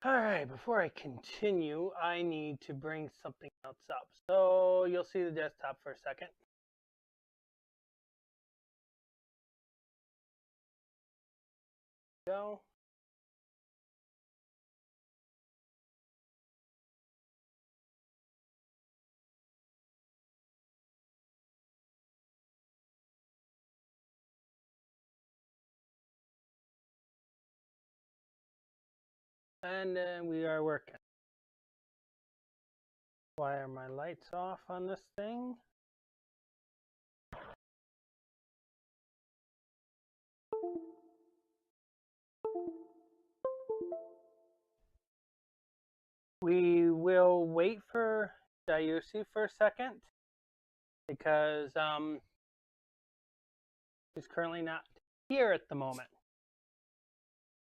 Alright, before I continue, I need to bring something else up. So you'll see the desktop for a second. Go. And we are working. Why are my lights off on this thing? We will wait for Dayusi for a second because he's currently not here at the moment.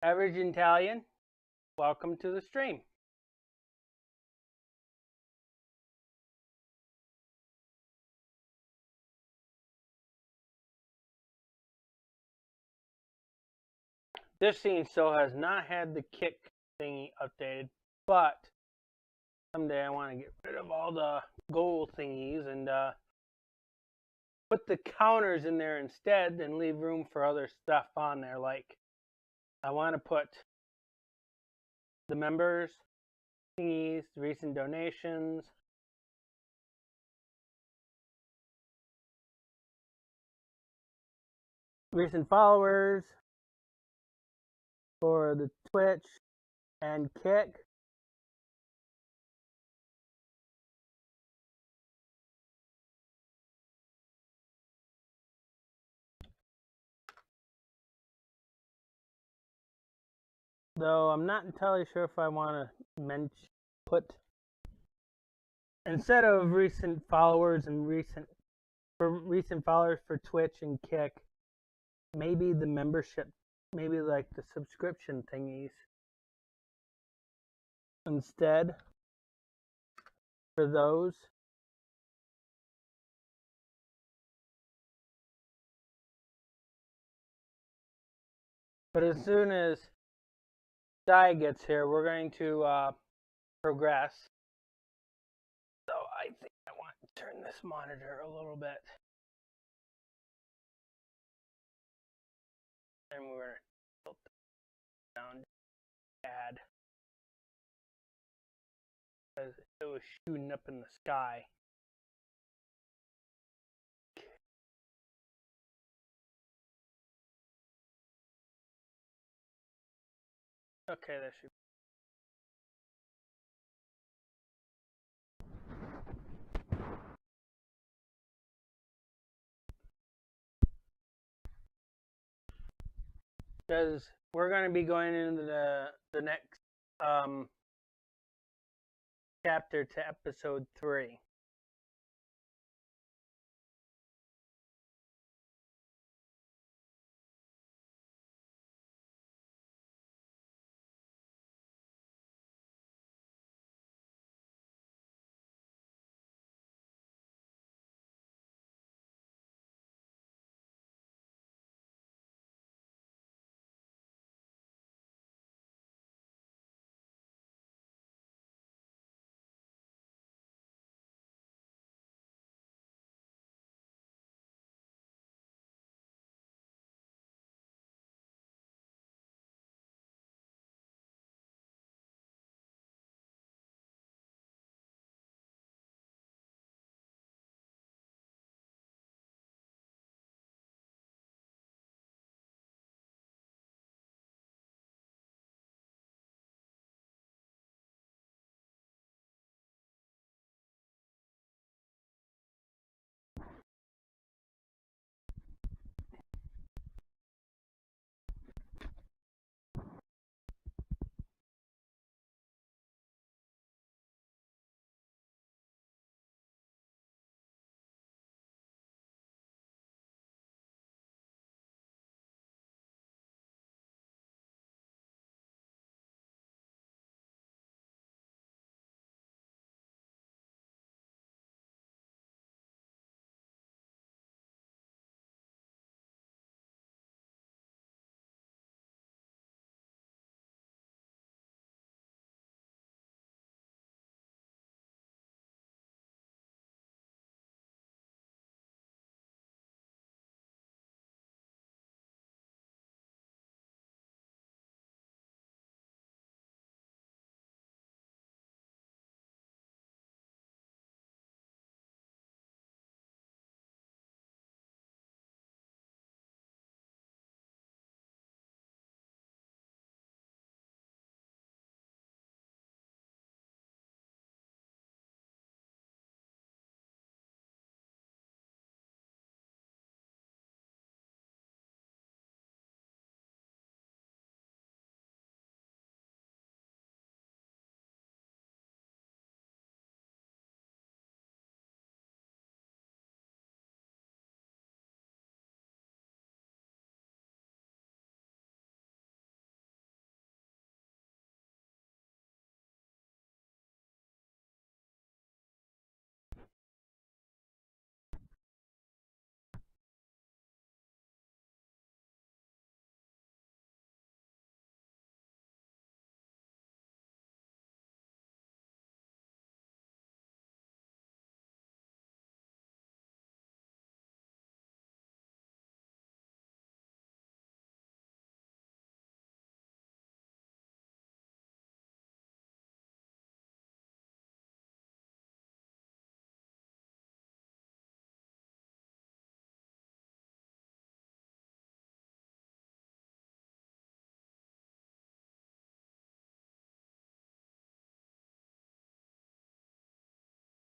Average Italian, welcome to the stream. This scene still has not had the kick thingy updated, but someday I want to get rid of all the goal thingies and put the counters in there instead and leave room for other stuff on there. Like I want to put the members thingies, recent donations, recent followers for the Twitch and Kick. Though I'm not entirely sure if I want to put, instead of recent followers and recent followers for Twitch and Kick, maybe the membership, maybe like the subscription thingies instead for those. But as soon as Dai gets here, we're going to progress. So I think I want to turn this monitor a little bit. And we're going to tilt down add. Because it was shooting up in the sky. Okay, that should. Because we're going to be going into the next chapter to episode 3.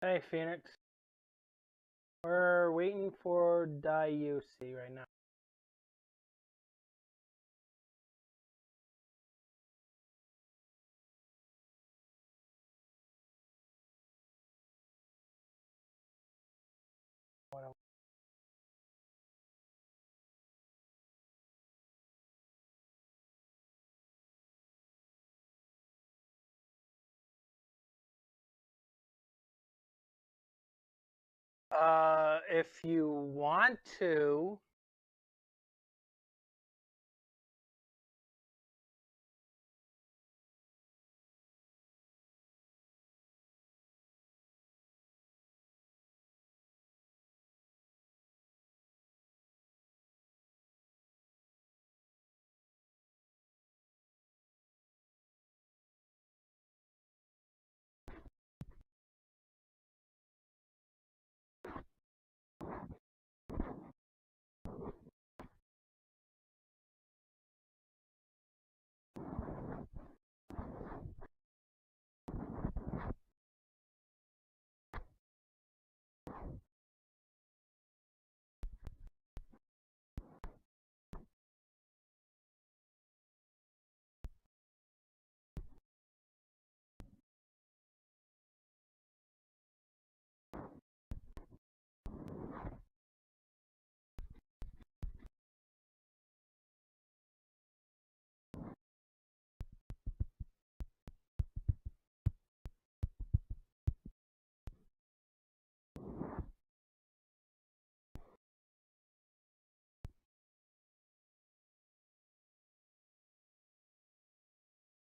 Hey, Phoenix. We're waiting for DIUC right now. If you want to,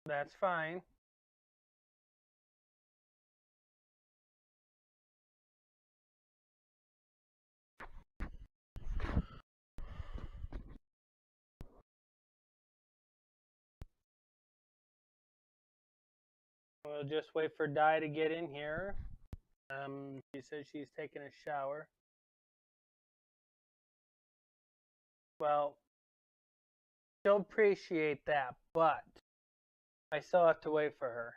that's fine. We'll just wait for Di to get in here. She says she's taking a shower. Well, she'll appreciate that, but I still have to wait for her.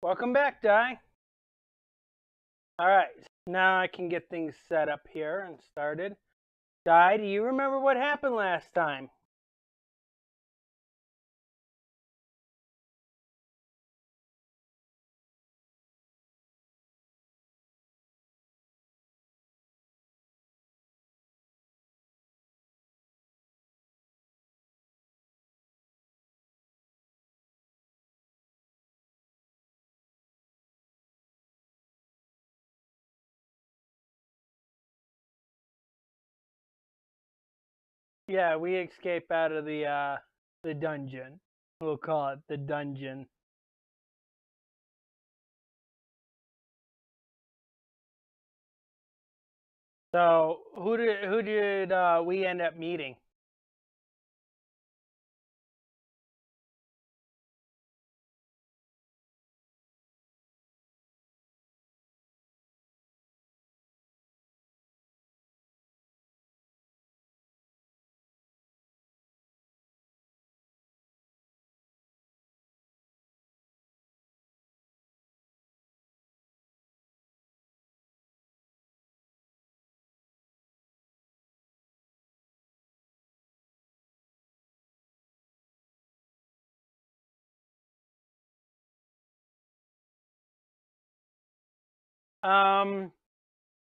Welcome back, Di. All right, now I can get things set up here and started. Di, do you remember what happened last time? Yeah, we escape out of the dungeon. We'll call it the dungeon. So who did we end up meeting?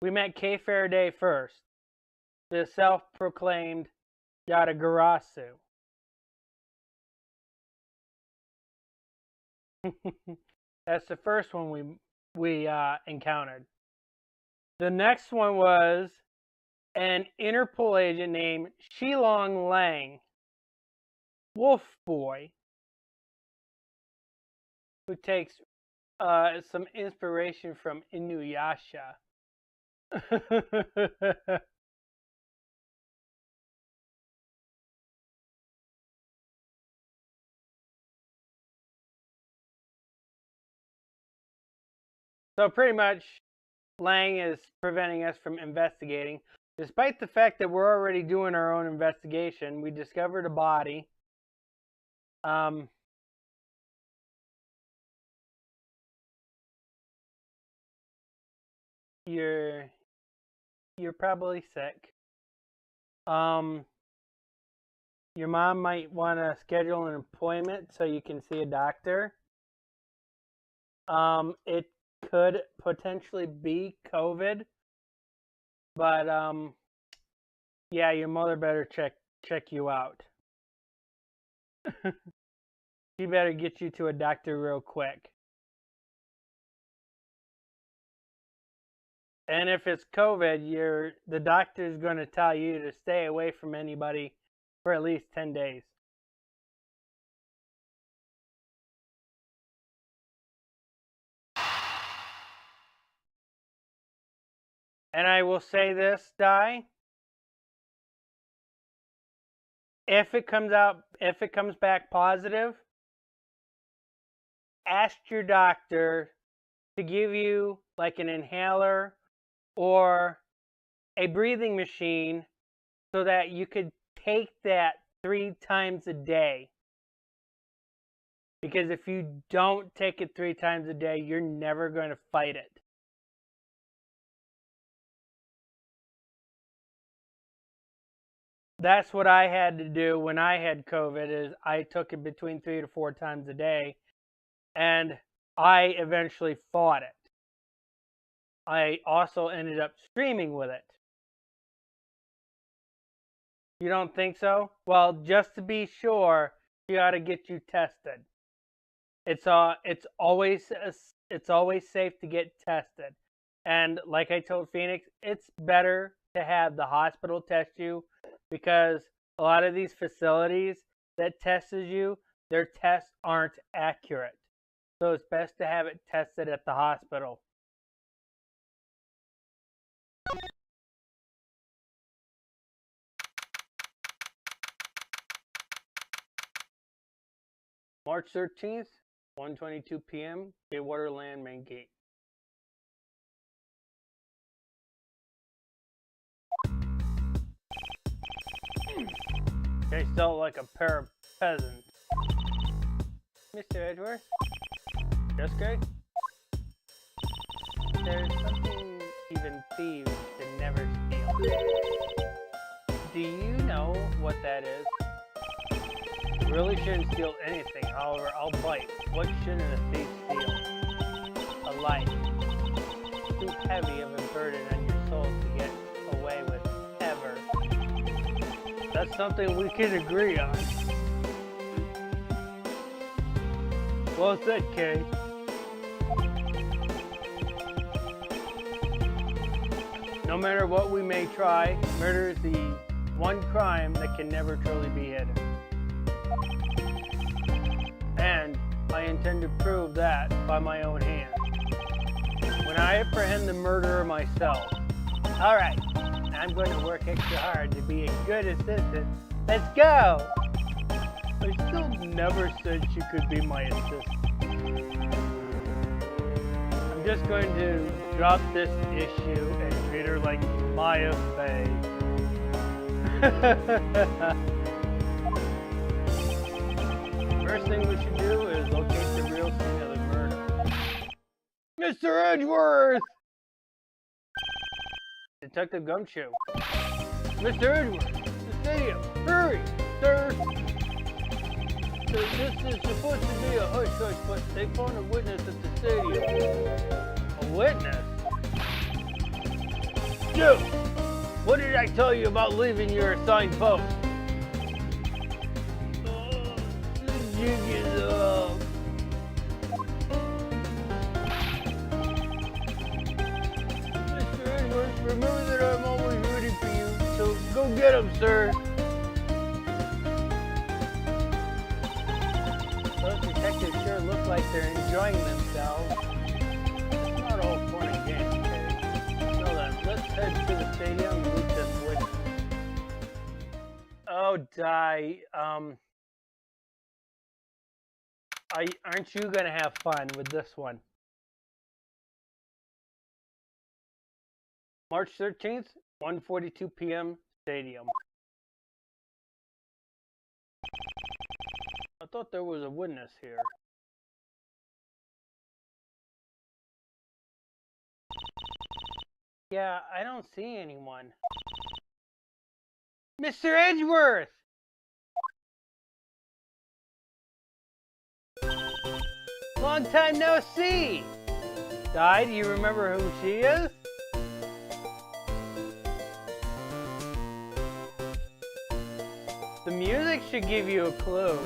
We met Kay Faraday first, the self-proclaimed Yatagarasu. That's the first one we encountered. The next one was an Interpol agent named Shilong Lang, Wolf Boy, who takes some inspiration from Inuyasha. So pretty much, Lang is preventing us from investigating. Despite the fact that we're already doing our own investigation, we discovered a body. You're probably sick. Your mom might want to schedule an appointment so you can see a doctor. It could potentially be COVID, but yeah, your mother better check you out. She better get you to a doctor real quick. And if it's COVID, the doctor's going to tell you to stay away from anybody for at least 10 days. And I will say this, Di. If it comes back positive, ask your doctor to give you like an inhaler or a breathing machine so that you could take that 3 times a day. Because if you don't take it 3 times a day, you're never going to fight it. That's what I had to do when I had COVID, is I took it between 3 to 4 times a day, and I eventually fought it. I also ended up streaming with it. You don't think so? Well, just to be sure, you ought to get you tested. It's always safe to get tested. And like I told Phoenix, it's better to have the hospital test you, because a lot of these facilities that test you, their tests aren't accurate. So it's best to have it tested at the hospital. March 13th, 1:22 p.m., Baywater Land Main Gate. They still like a pair of peasants. Mr. Edgeworth? Just good? There's something even thieves can never steal. Do you know what that is? Really shouldn't steal anything, however, I'll bite. What shouldn't a thief steal? A life. Too heavy of a burden on your soul to get away with ever. That's something we can agree on. Well said, Kay. No matter what we may try, murder is the one crime that can never truly be hidden. And I intend to prove that by my own hand. When I apprehend the murderer myself. Alright, I'm going to work extra hard to be a good assistant. Let's go! I still never said she could be my assistant. I'm just going to drop this issue and treat her like Maya Fey. First thing we should do is locate the real scene of the murder. Mr. Edgeworth! Detective Gumshoe. Mr. Edgeworth, the stadium, hurry, sir! This is supposed to be a hush-hush, but they found a witness at the stadium. A witness? Dude, what did I tell you about leaving your assigned post? The jig is up. Mr. Edgeworth, remember that I'm always rooting for you, so go get him, sir. Those detectives sure look like they're enjoying themselves. It's not all fun and games, okay? So then, let's head to the stadium and meet this witness. Oh, die. Aren't you gonna have fun with this one? March 13th, 1:42 p.m. Stadium. I thought there was a witness here. Yeah, I don't see anyone. Mr. Edgeworth! Long time no see! Di, do you remember who she is? The music should give you a clue.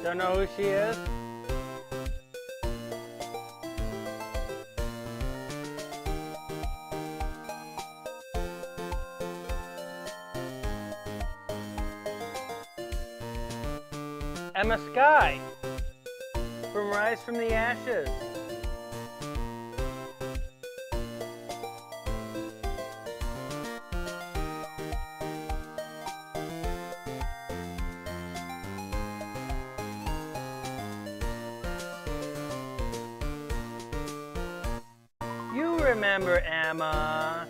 Don't know who she is? Emma Sky from Rise from the Ashes. You remember Emma.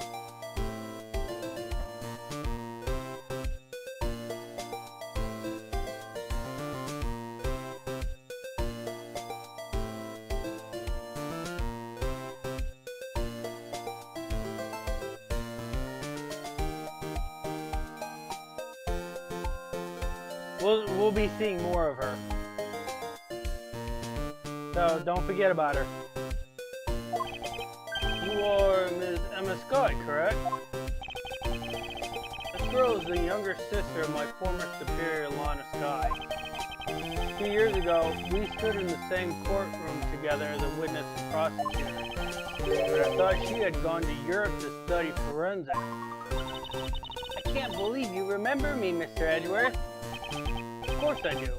We'll be seeing more of her. So don't forget about her. You are Ms. Emma Scott, correct? This girl is the younger sister of my former superior, Lana Sky. 2 years ago, we stood in the same courtroom together as a witness and prosecutor. But I thought she had gone to Europe to study forensics. I can't believe you remember me, Mr. Edgeworth. Of course I do.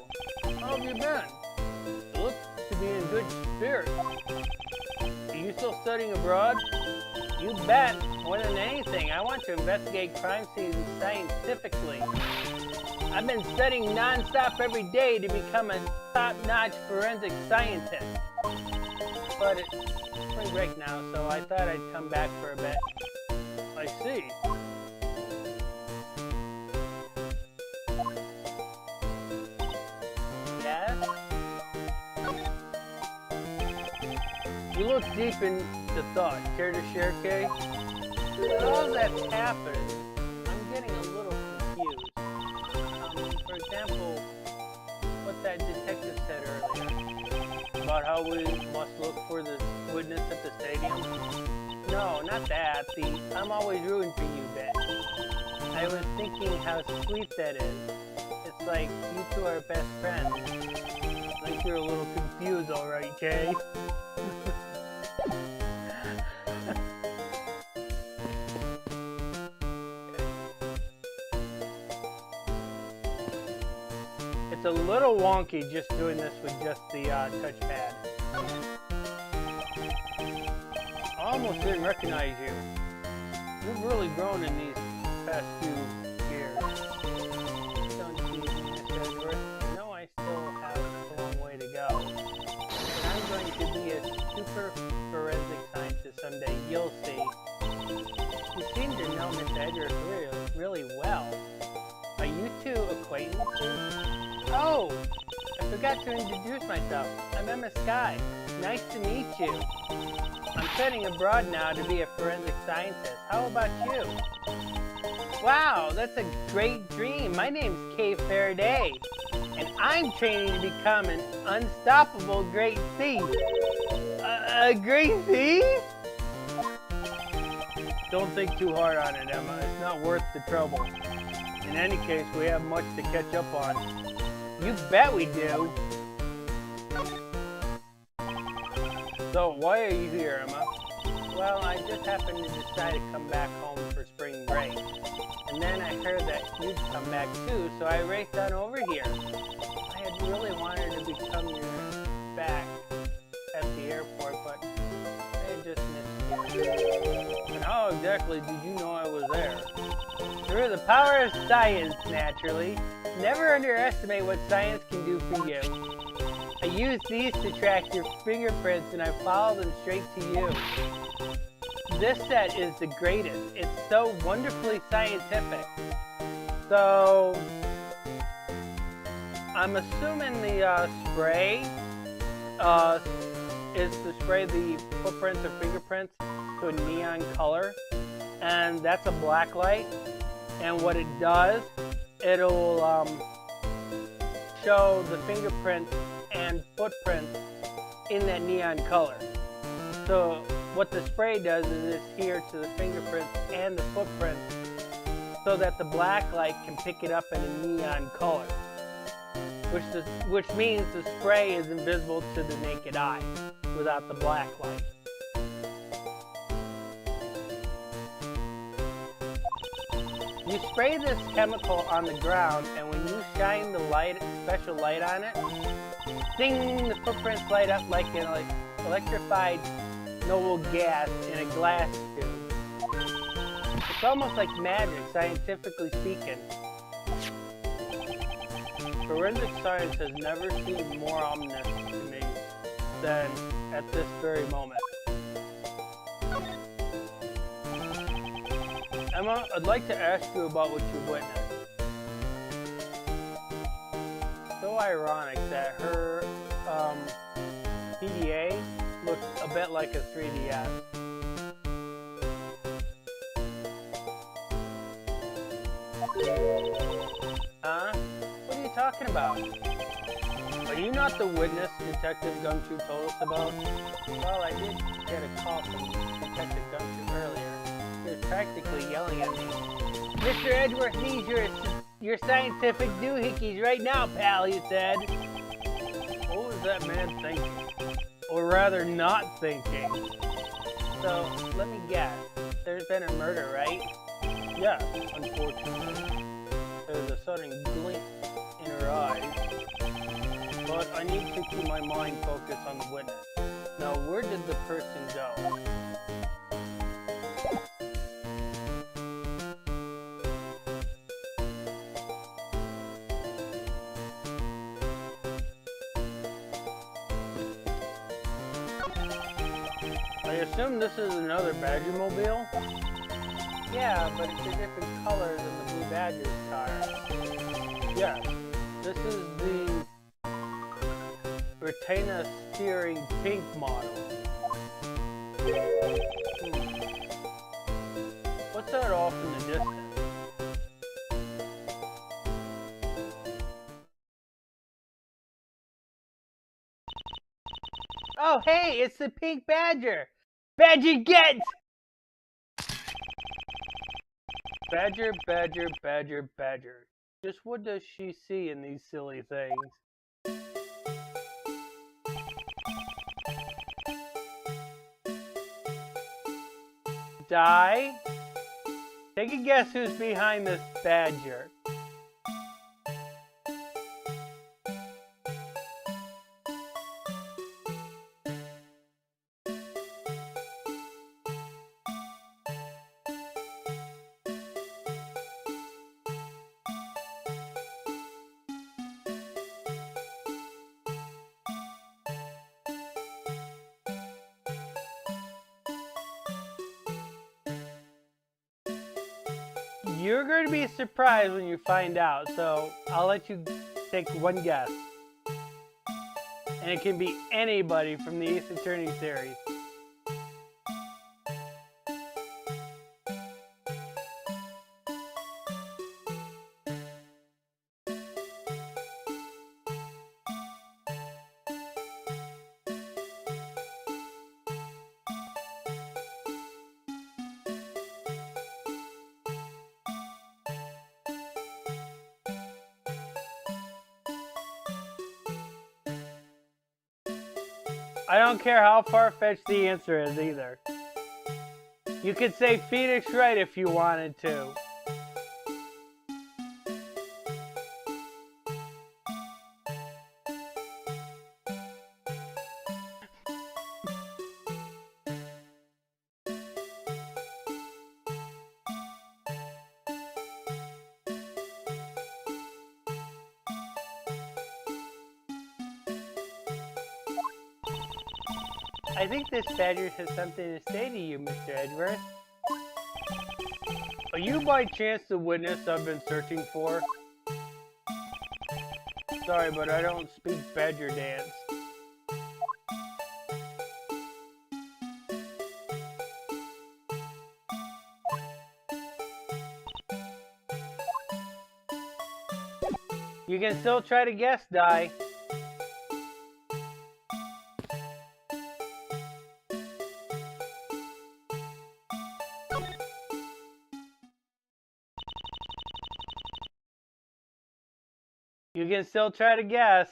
How have you been? You look to be in good spirits. Are you still studying abroad? You bet. More than anything, I want to investigate crime scenes scientifically. I've been studying non-stop every day to become a top-notch forensic scientist. But it's spring break now, so I thought I'd come back for a bit. I see. You look deep into thought. Care to share, Kay? With all that's happened, I'm getting a little confused. For example, what that detective said earlier about how we must look for the witness at the stadium. No, not that. The "I'm always rooting for you" bit. I was thinking how sweet that is. It's like you two are best friends. I think you're a little confused, alright, Kay? It's a little wonky just doing this with just the touchpad. I almost didn't recognize you. You've really grown in these past few years. Don't tease me, Mr. Edgeworth. You know I still have a long way to go. And I'm going to be a super forensic scientist someday. You'll see. You seem to know Mr. Edgeworth really well. Are you two acquaintances? Oh! I forgot to introduce myself. I'm Emma Sky. Nice to meet you. I'm studying abroad now to be a forensic scientist. How about you? Wow, that's a great dream. My name's Kay Faraday, and I'm training to become an unstoppable great thief. A great thief? Don't think too hard on it, Emma. It's not worth the trouble. In any case, we have much to catch up on. You bet we do. So, why are you here, Emma? Well, I just happened to decide to come back home for spring break. And then I heard that you'd come back too, so I raced on over here. I had really wanted to become your back at the airport, but I had just missed you. And how exactly did you know I was there? Through the power of science, naturally. Never underestimate what science can do for you. I used these to track your fingerprints and I followed them straight to you. This set is the greatest. It's so wonderfully scientific. So, I'm assuming the spray is to spray the footprints or fingerprints to a neon color. And that's a black light. And what it does, it'll show the fingerprints and footprints in that neon color. So what the spray does is it's here to the fingerprints and the footprints so that the black light can pick it up in a neon color, which means the spray is invisible to the naked eye without the black light. You spray this chemical on the ground, and when you shine the special light on it, ding, the footprints light up like an electrified noble gas in a glass tube. It's almost like magic, scientifically speaking. Forensic science has never seemed more ominous to me than at this very moment. Emma, I'd like to ask you about what you witnessed. So ironic that her PDA looks a bit like a 3DS. Huh? What are you talking about? Are you not the witness Detective Gumshoe told us about? Well, I did get a call from Detective Gumshoe earlier. He was practically yelling at me. Mr. Edgeworth needs your scientific doohickeys right now, pal, he said. What was that man thinking? Or rather, not thinking? So, let me guess. There's been a murder, right? Yes, unfortunately. There's a sudden glint in her eyes. But I need to keep my mind focused on the witness. Now, where did the person go? I assume this is another Badger-mobile? Yeah, but it's a different color than the Blue Badger's car. Yes, this is the Retina steering pink model. What's that off in the distance? Oh, hey, it's the pink badger. Badger, get! Badger, badger, badger, badger. Just what does she see in these silly things? Die? Take a guess who's behind this badger. You're going to be surprised when you find out, so I'll let you take one guess. And it can be anybody from the Ace Attorney series. I don't care how far-fetched the answer is either. You could say Phoenix Wright if you wanted to. I think this badger has something to say to you, Mr. Edgeworth. Are you by chance the witness I've been searching for? Sorry, but I don't speak badger dance. You can still try to guess, Di. You can still try to guess.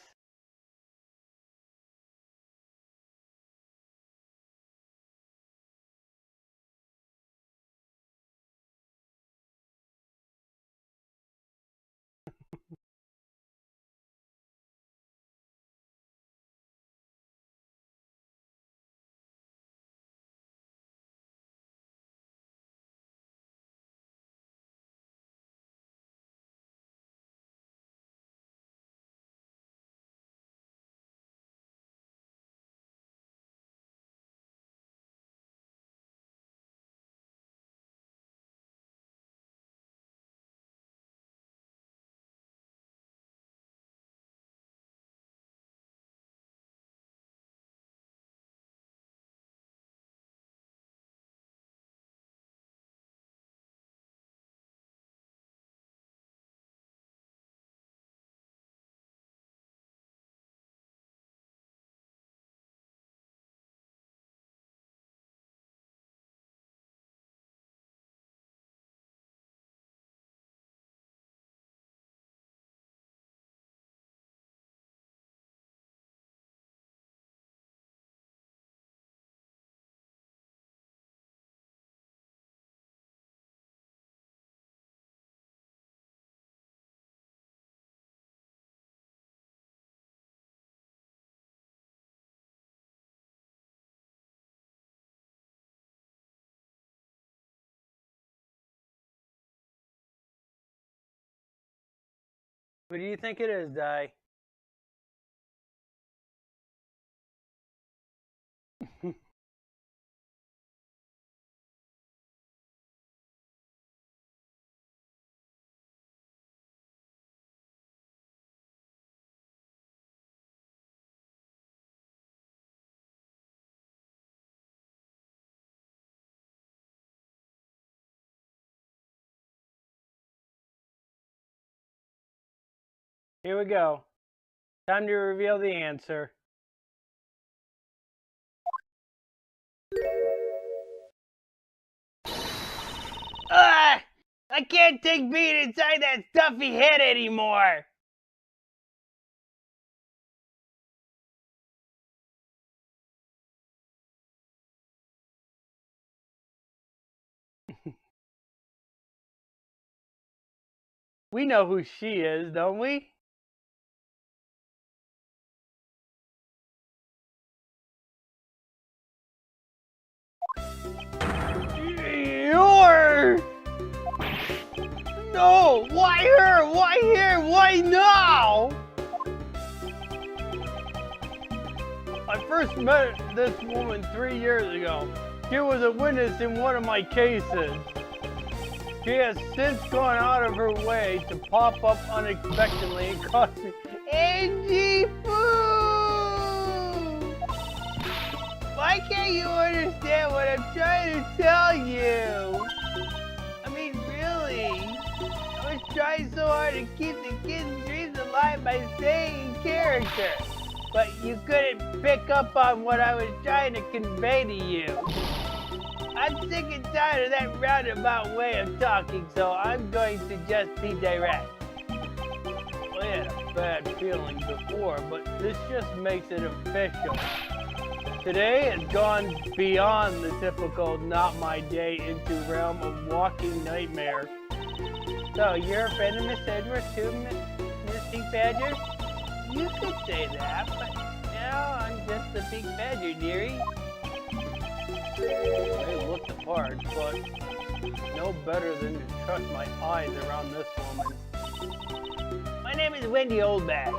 What do you think it is, Di? Here we go. Time to reveal the answer. Ah! I can't take being inside that stuffy head anymore! We know who she is, don't we? You're... No! Why her? Why here? Why now? I first met this woman 3 years ago. She was a witness in one of my cases. She has since gone out of her way to pop up unexpectedly and cost me Angie food! Why can't you understand what I'm trying to tell you? I mean, really? I was trying so hard to keep the kids' dreams alive by staying in character. But you couldn't pick up on what I was trying to convey to you. I'm sick and tired of that roundabout way of talking, so I'm going to just be direct. Well, I had a bad feeling before, but this just makes it official. Today has gone beyond the typical not my day into realm of walking nightmare. So, you're a friend of Miss Edgeworth too, Miss Big Badger? You could say that, but now I'm just a big badger, dearie. They look the part, but no better than to trust my eyes around this woman. My name is Wendy Oldbag,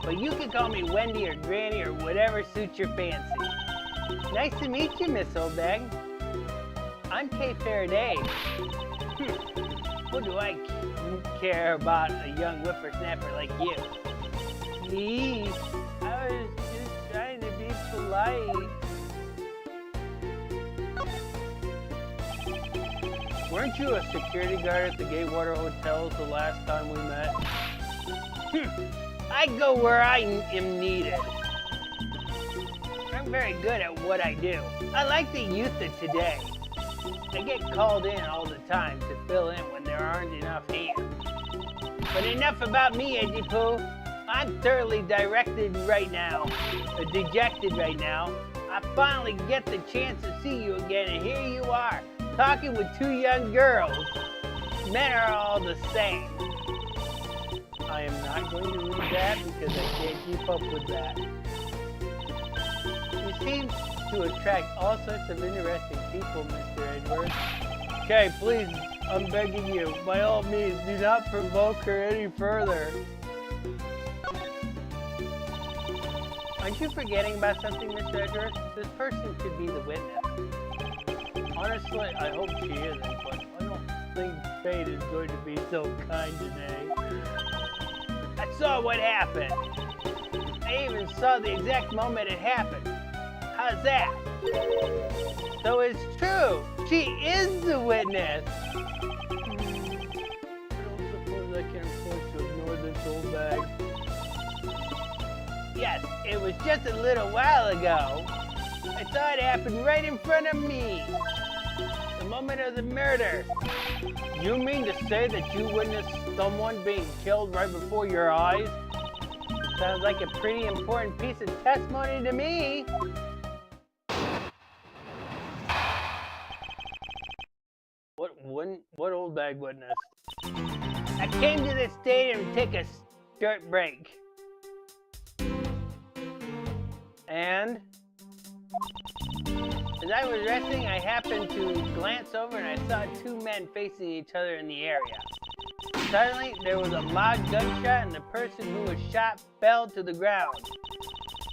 but you can call me Wendy or Granny or whatever suits your fancy. Nice to meet you, Miss Oldbag. I'm Kay Faraday. What do I care about a young whippersnapper like you? Me? I was just trying to be polite. Weren't you a security guard at the Gatewater Hotels the last time we met? I go where I am needed. I'm very good at what I do. I like the youth of today. I get called in all the time to fill in when there aren't enough hands. But enough about me, Edgy Poo. I'm thoroughly dejected right now. I finally get the chance to see you again, and here you are, talking with two young girls. Men are all the same. I am not going to read that because I can't keep up with that. You seem to attract all sorts of interesting people, Mr. Edgeworth. Okay, please, I'm begging you, by all means, do not provoke her any further. Aren't you forgetting about something, Mr. Edgeworth? This person could be the witness. Honestly, I hope she isn't, but I don't think fate is going to be so kind today. I saw what happened. I even saw the exact moment it happened. How's that? So it's true. She is the witness. I don't suppose I can afford to ignore this old bag. Yes, it was just a little while ago. I saw it happen right in front of me. The moment of the murder. You mean to say that you witnessed someone being killed right before your eyes? Sounds like a pretty important piece of testimony to me. What old bag witness? I came to this stadium to take a short break. And as I was resting, I happened to glance over and I saw two men facing each other in the area. Suddenly, there was a loud gunshot and the person who was shot fell to the ground.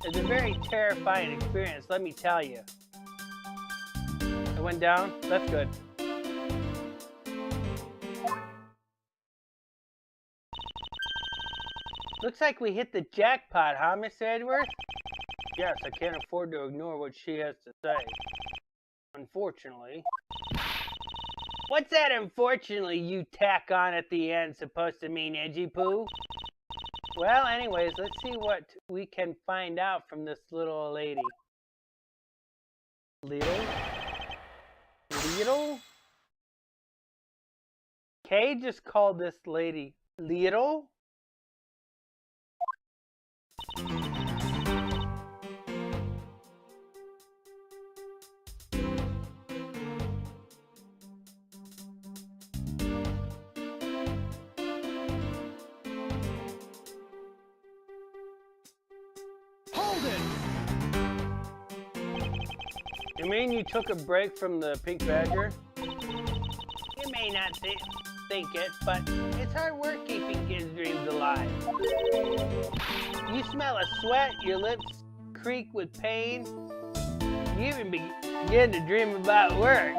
It was a very terrifying experience, let me tell you. It went down? That's good. Looks like we hit the jackpot, huh, Mr. Edgeworth? Yes, I can't afford to ignore what she has to say. Unfortunately. What's that unfortunately you tack on at the end supposed to mean, Edgy Poo? Well, anyways, let's see what we can find out from this little lady. Little? Kay just called this lady little? Hold it! You mean you took a break from the pink badger? You may not think it, but it's hard work keeping kids' dreams alive. You smell a sweat, your lips creak with pain. You even begin to dream about work.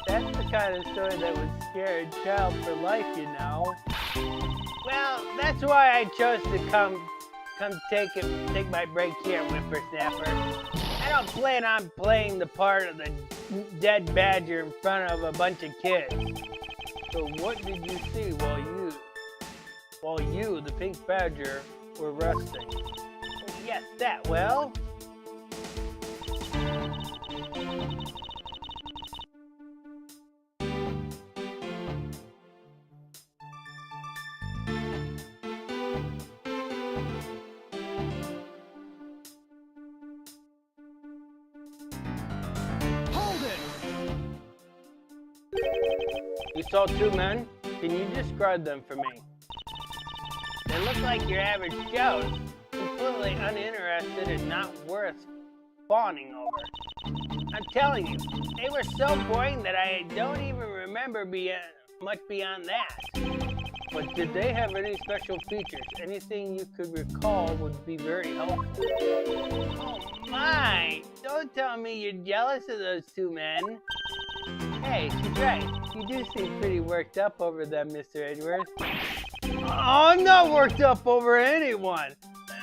That's the kind of story that would scare a child for life, you know. Well, that's why I chose to come take my break here, whippersnapper. I don't plan on playing the part of the dead badger in front of a bunch of kids. So what did you see while you, the pink badger, were resting? Yes, that, well. You saw two men? Can you describe them for me? They look like your average Joes, completely uninterested and not worth fawning over. I'm telling you, they were so boring that I don't even remember much beyond that. But did they have any special features? Anything you could recall would be very helpful. Oh my! Don't tell me you're jealous of those two men. Hey, she's right. You do seem pretty worked up over them, Mr. Edgeworth. I'm not worked up over anyone,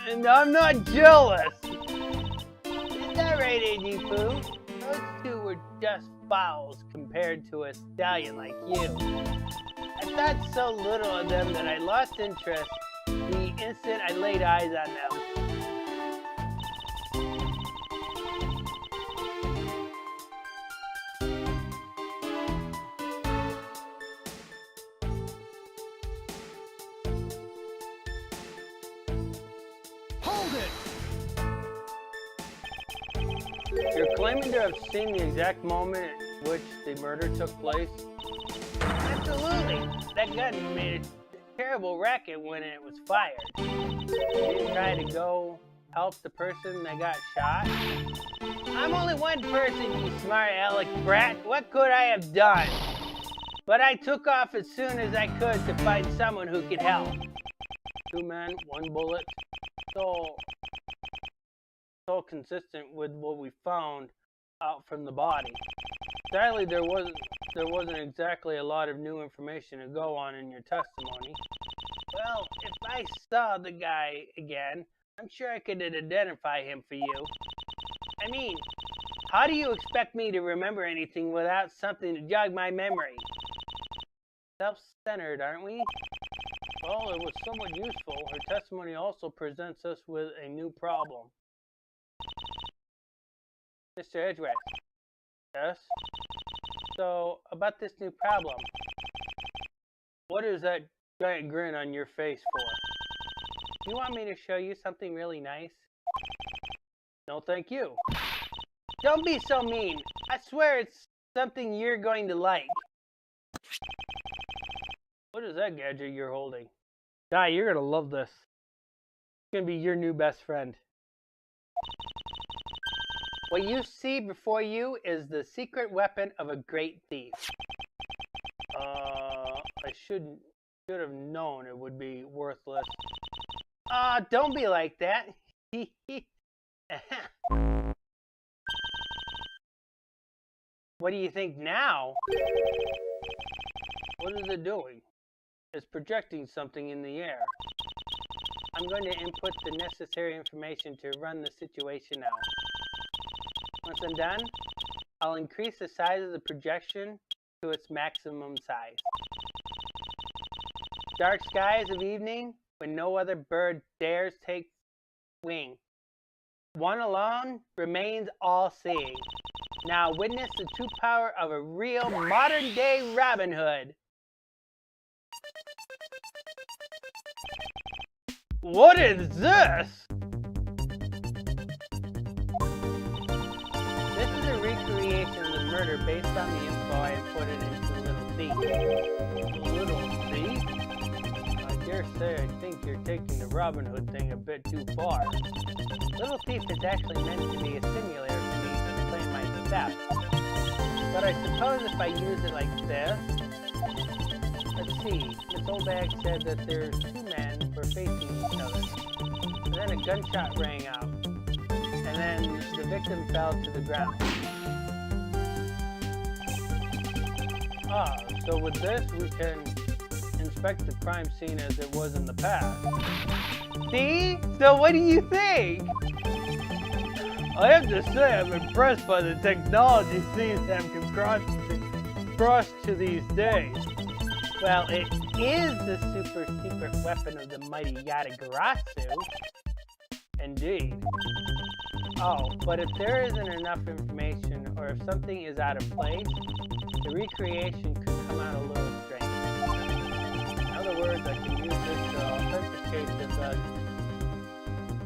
and I'm not jealous. Is that right, A.G. Pooh? Those two were just fowls compared to a stallion like you. I thought so little of them that I lost interest the instant I laid eyes on them. You're claiming to have seen the exact moment at which the murder took place? Absolutely. That gun made a terrible racket when it was fired. You didn't try to go help the person that got shot? I'm only one person, you smart aleck brat. What could I have done? But I took off as soon as I could to find someone who could help. Two men, one bullet. So consistent with what we found out from the body. Sadly, there wasn't exactly a lot of new information to go on in your testimony. Well, if I saw the guy again, I'm sure I could identify him for you. I mean, how do you expect me to remember anything without something to jog my memory? Self-centered, aren't we? Well, it was somewhat useful. Her testimony also presents us with a new problem. Mr. Edgeworth. Yes? So, about this new problem. What is that giant grin on your face for? You want me to show you something really nice? No, thank you. Don't be so mean. I swear it's something you're going to like. What is that gadget you're holding? Guy, you're gonna love this. It's gonna be your new best friend. What you see before you is the secret weapon of a great thief. I should have known it would be worthless. Don't be like that. What do you think now? What is it doing? It's projecting something in the air. I'm going to input the necessary information to run the situation out. Once I'm done, I'll increase the size of the projection to its maximum size. Dark skies of evening, when no other bird dares take wing. One alone remains all-seeing. Now witness the true power of a real modern-day Robin Hood. What is this? This is a recreation of the murder based on the info I inputted into Little Thief. Little Thief? I dare say I think you're taking the Robin Hood thing a bit too far. Little Thief is actually meant to be a simulator for me to claim my theft. But I suppose if I use it like this... Let's see, this old bag said that there's two men who were facing each other. And then a gunshot rang out. And then the victim fell to the ground. Ah, so with this we can inspect the crime scene as it was in the past. See? So what do you think? I have to say I'm impressed by the technology thieves have crossed to these days. Well, it is the super secret weapon of the mighty Yatagarasu. Indeed. Oh, but if there isn't enough information, or if something is out of place, the recreation could come out a little strange. In other words, I can use this to authenticate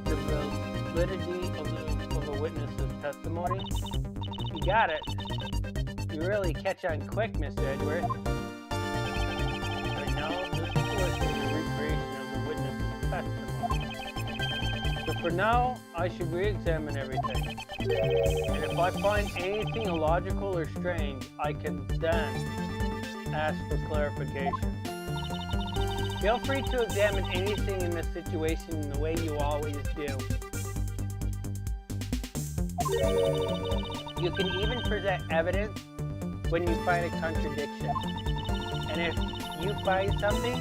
the validity of a witness's testimony. You got it. You really catch on quick, Mr. Edgeworth. So for now, I should re-examine everything. And if I find anything illogical or strange, I can then ask for clarification. Feel free to examine anything in this situation in the way you always do. You can even present evidence when you find a contradiction. And if you find something,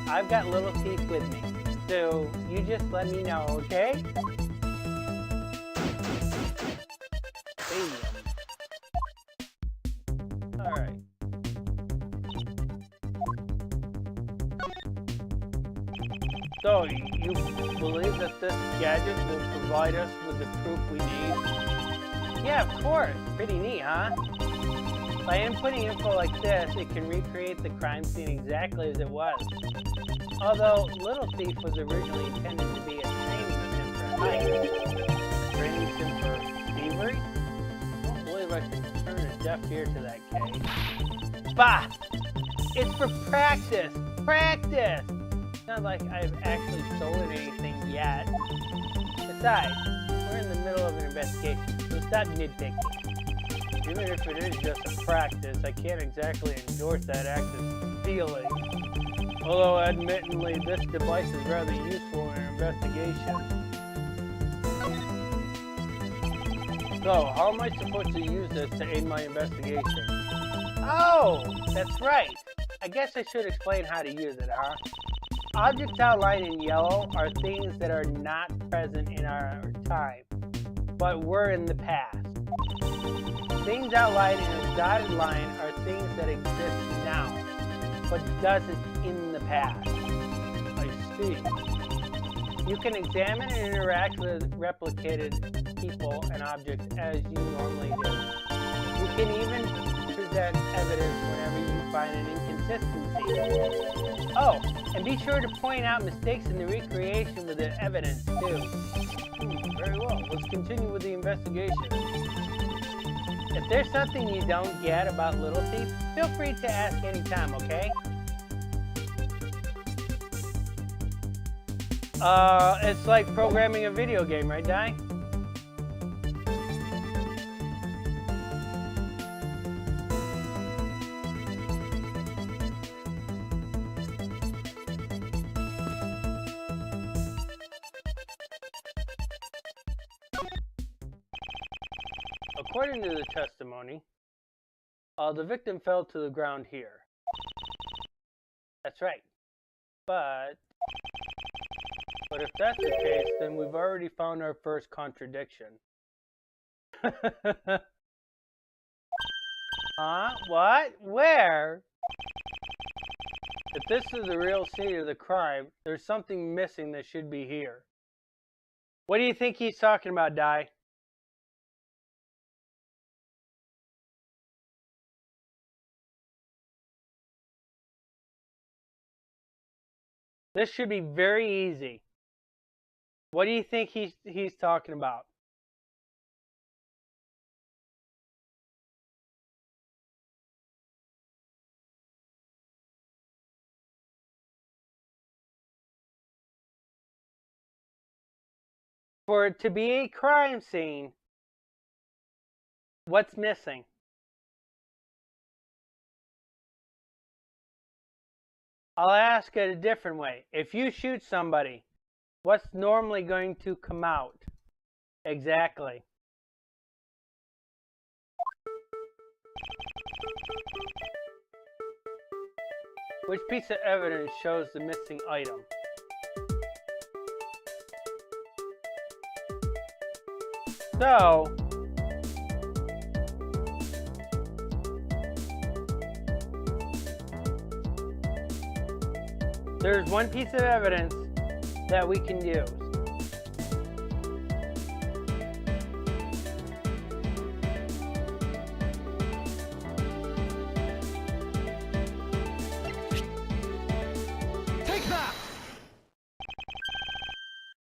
I've got Little Thief with me. So you just let me know, okay? Damn. Alright. So, you believe that this gadget will provide us with the proof we need? Yeah, of course. Pretty neat, huh? By inputting info like this, it can recreate the crime scene exactly as it was. Although Little Thief was originally intended to be a training sim for hikes. Training sim for thievery? I don't believe I can turn a deaf ear to that case. Bah! It's for practice! Practice! It's not like I've actually stolen anything yet. Besides, we're in the middle of an investigation, so stop nitpicking. Even if it is just a practice, I can't exactly endorse that act of stealing. Although, admittedly, this device is rather useful in an investigation. So, how am I supposed to use this to aid my investigation? Oh, that's right. I guess I should explain how to use it, huh? Objects outlined in yellow are things that are not present in our time, but were in the past. Things outlined in a dotted line are things that exist now, but doesn't in the past. I see. You can examine and interact with replicated people and objects as you normally do. You can even present evidence whenever you find an inconsistency. Oh, and be sure to point out mistakes in the recreation with the evidence, too. Very well. Let's continue with the investigation. If there's something you don't get about Little Thief, feel free to ask anytime, okay? It's like programming a video game, right, Di? According to the testimony, the victim fell to the ground here. That's right. But if that's the case, then we've already found our first contradiction. Huh? What? Where? If this is the real scene of the crime, there's something missing that should be here. What do you think he's talking about, Di? This should be very easy. What do you think he's talking about? For it to be a crime scene, what's missing? I'll ask it a different way. If you shoot somebody, what's normally going to come out? Exactly. Which piece of evidence shows the missing item? So, there's one piece of evidence that we can use. Take that!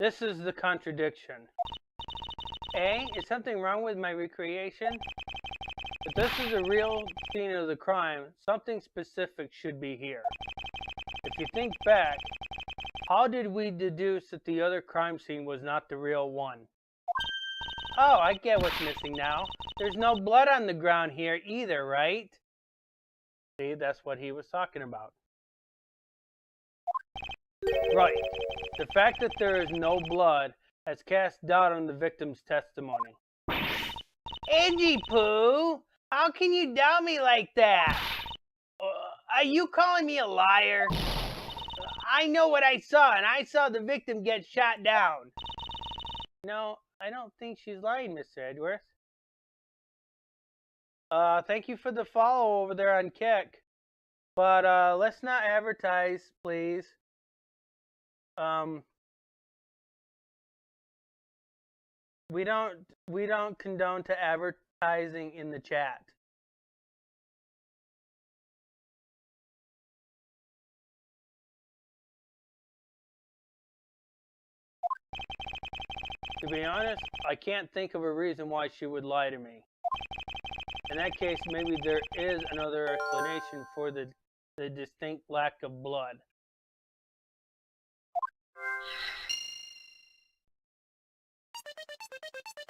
This is the contradiction. A, is something wrong with my recreation? If this is a real scene of the crime, something specific should be here. If you think back, how did we deduce that the other crime scene was not the real one? Oh, I get what's missing now. There's no blood on the ground here either, right? See, that's what he was talking about. Right. The fact that there is no blood has cast doubt on the victim's testimony. Edgy Poo, how can you doubt me like that? Are you calling me a liar? I know what I saw, and I saw the victim get shot down. No, I don't think she's lying, Mr. Edgeworth. Thank you for the follow over there on Kick. But let's not advertise, please. We don't condone to advertising in the chat. To be honest, I can't think of a reason why she would lie to me. In that case, maybe there is another explanation for the distinct lack of blood.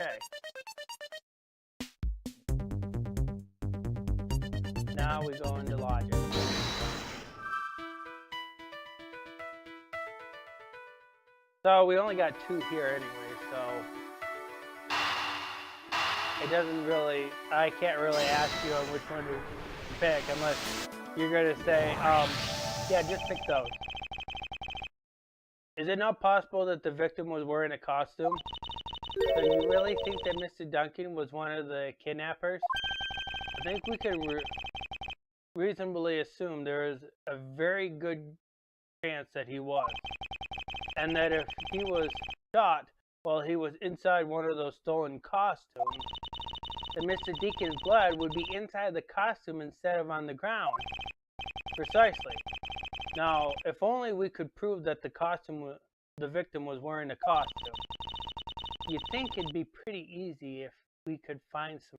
Okay. Now we go into logic. So we only got 2 here anyway, so it doesn't really, I can't really ask you on which one to pick unless you're going to say, yeah, just pick those. Is it not possible that the victim was wearing a costume? So you really think that Mr. Duncan was one of the kidnappers? I think we can reasonably assume there is a very good chance that he was. And that if he was shot while he was inside one of those stolen costumes, then Mr. Deacon's blood would be inside the costume instead of on the ground. Precisely. Now, if only we could prove that the victim was wearing a costume. You'd think it'd be pretty easy if we could find some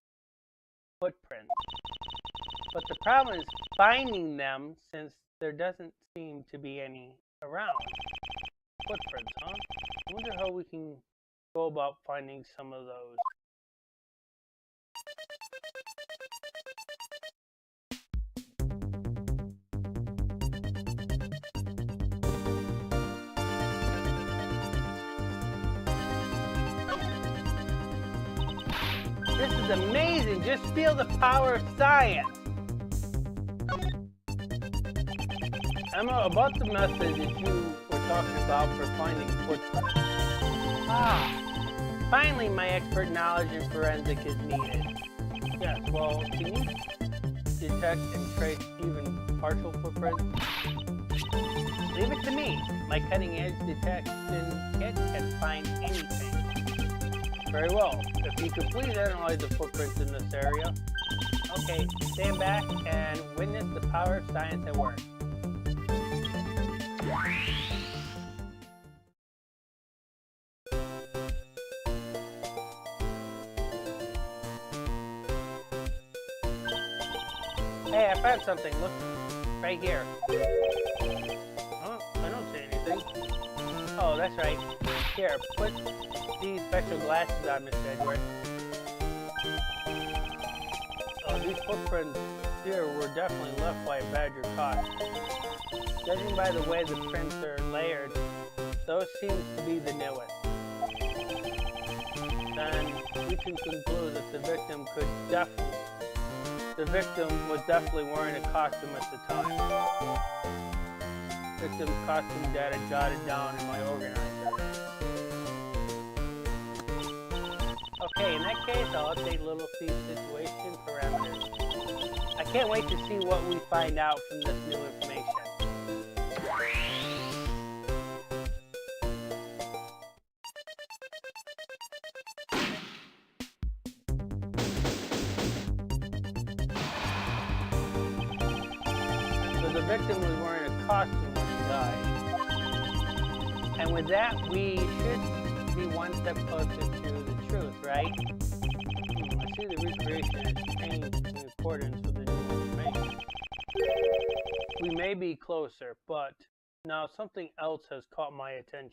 footprints. But the problem is finding them since there doesn't seem to be any around. Footprints, huh? I wonder how we can go about finding some of those. This is amazing! Just feel the power of science! Emma, about the method that you were talking about for finding footprints. Ah! Finally, my expert knowledge in forensic is needed. Yes, well, can you detect and trace even partial footprints? Leave it to me. My cutting-edge detection kit can find anything. Very well. If you could please analyze the footprints in this area. Okay, stand back and witness the power of science at work. Hey, I found something. Look, right here. Oh, I don't see anything. Oh, that's right. Here, put these special glasses on, Mr. Edgeworth. Oh, these footprints here were definitely left by a badger caught. Judging by the way the prints are layered, those seem to be the newest. Then we can conclude that the victim was definitely wearing a costume at the time. Victim's costume data jotted down in my organizer. Okay, in that case, I'll update Little Thief's situation parameters. I can't wait to see what we find out from this new information. So the victim was wearing a costume when he died. And with that, we should be one step closer to the truth, right? I see the recreation has changed in accordance with the new information. We may be closer, but now something else has caught my attention.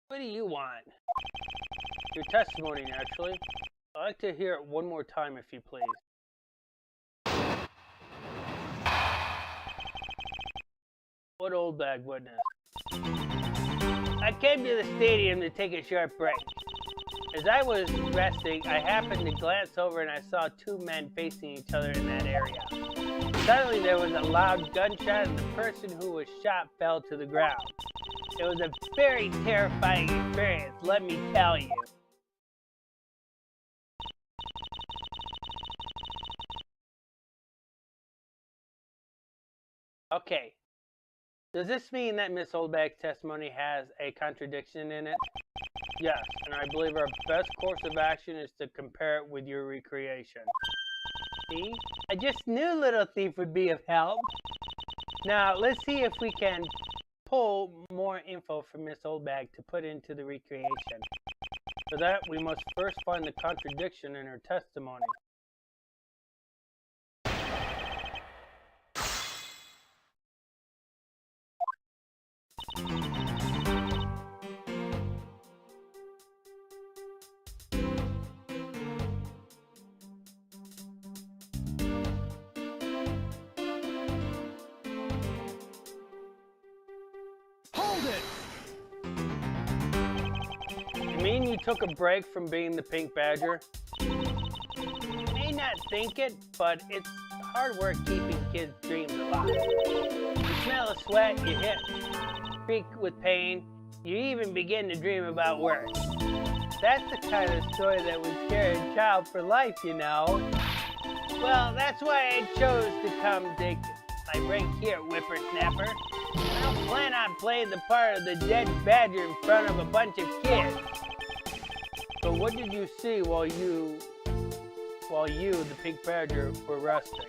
What do you want? Your testimony, naturally. I'd like to hear it one more time, if you please. What old bag witness? I came to the stadium to take a short break. As I was resting, I happened to glance over and I saw two men facing each other in that area. Suddenly there was a loud gunshot and the person who was shot fell to the ground. It was a very terrifying experience, let me tell you. Okay. Does this mean that Miss Oldbag's testimony has a contradiction in it? Yes, and I believe our best course of action is to compare it with your recreation. See? I just knew Little Thief would be of help. Now, let's see if we can pull more info from Miss Oldbag to put into the recreation. For that, we must first find the contradiction in her testimony. You mean you took a break from being the Pink Badger? You may not think it, but it's hard work keeping kids' dreams alive. You smell the sweat, you hit, creak with pain, you even begin to dream about work. That's the kind of story that would scare a child for life, you know. Well, that's why I chose to come take my break here, whippersnapper. I don't plan on playing the part of the dead badger in front of a bunch of kids. So what did you see while you, the Pink Badger, were resting?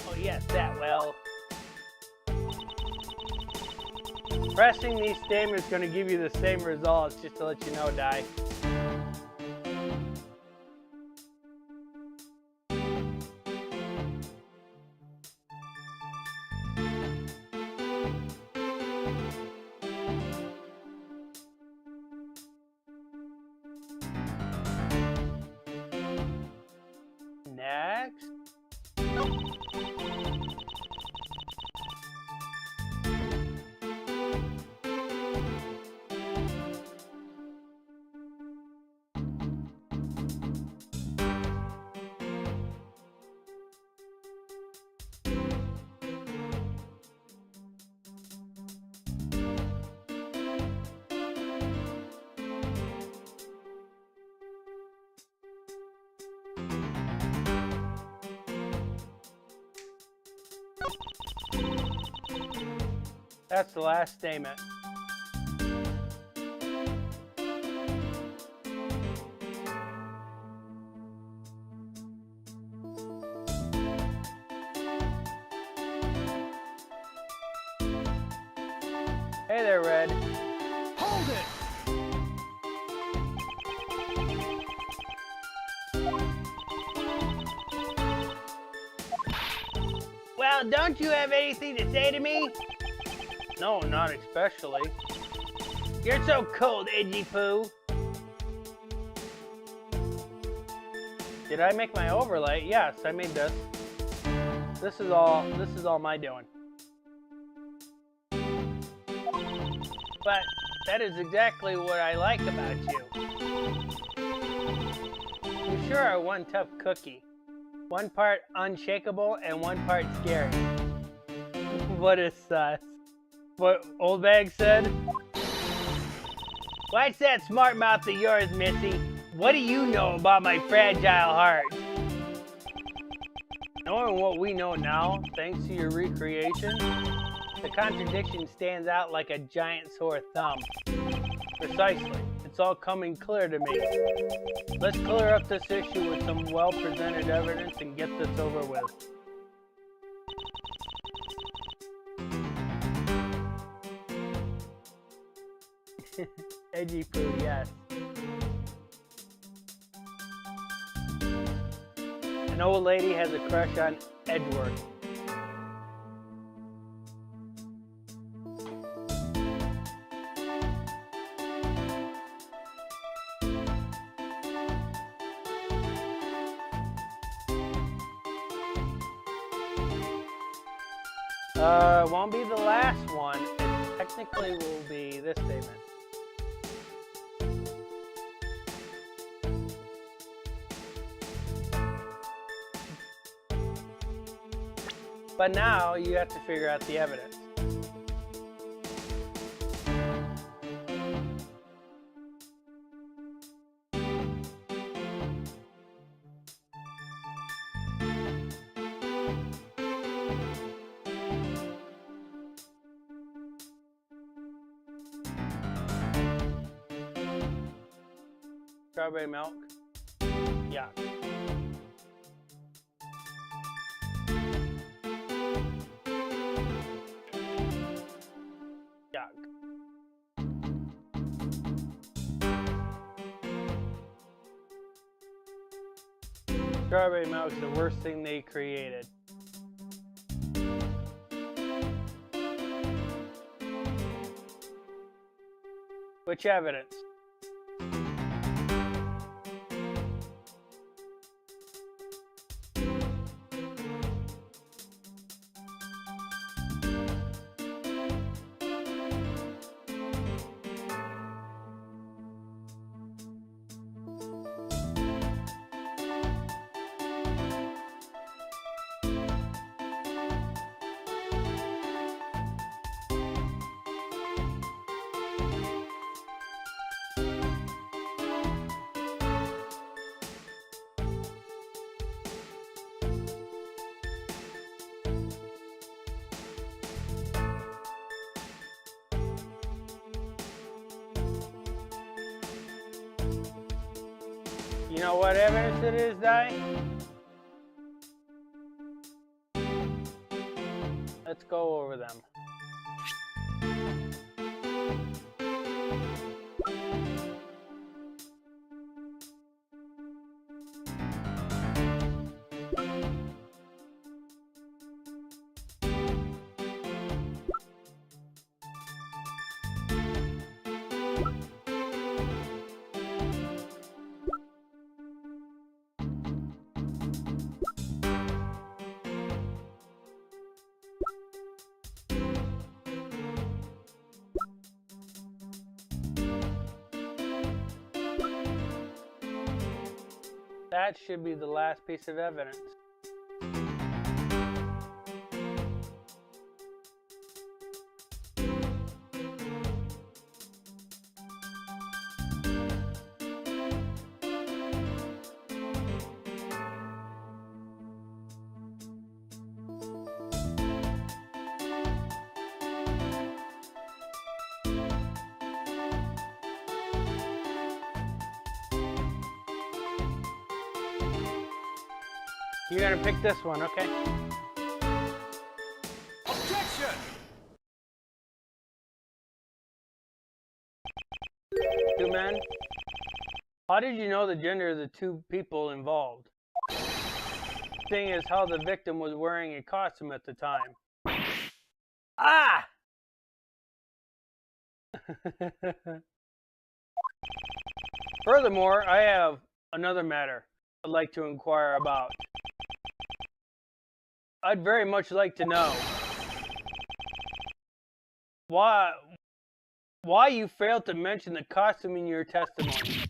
Oh yes, that, well... Pressing these statements is going to give you the same results, just to let you know, Di. Next. That's the last statement. Hey there, Red. Hold it! Well, don't you have anything to say to me? No, not especially. You're so cold, Edgy Poo. Did I make my overlay? Yes, I made this. This is all my doing. But that is exactly what I like about you. You sure are one tough cookie. One part unshakable and one part scary. What is what Old Bag said? What's that smart mouth of yours, Missy? What do you know about my fragile heart? Knowing what we know now, thanks to your recreation, the contradiction stands out like a giant sore thumb. Precisely. It's all coming clear to me. Let's clear up this issue with some well-presented evidence and get this over with. Edgy Poo, yes. An old lady has a crush on Edgeworth. Won't be the last one. It technically will be this statement. But now you have to figure out the evidence. Strawberry milk. Yeah. Yuck. Strawberry milk is the worst thing they created. Which evidence? You know what evidence it is, Di? Let's go over them. That should be the last piece of evidence. You're gonna pick this one, okay? Objection! Two men. How did you know the gender of the two people involved? Thing is how the victim was wearing a costume at the time. Ah! Furthermore, I have another matter I'd like to inquire about. I'd very much like to know why you failed to mention the costume in your testimony.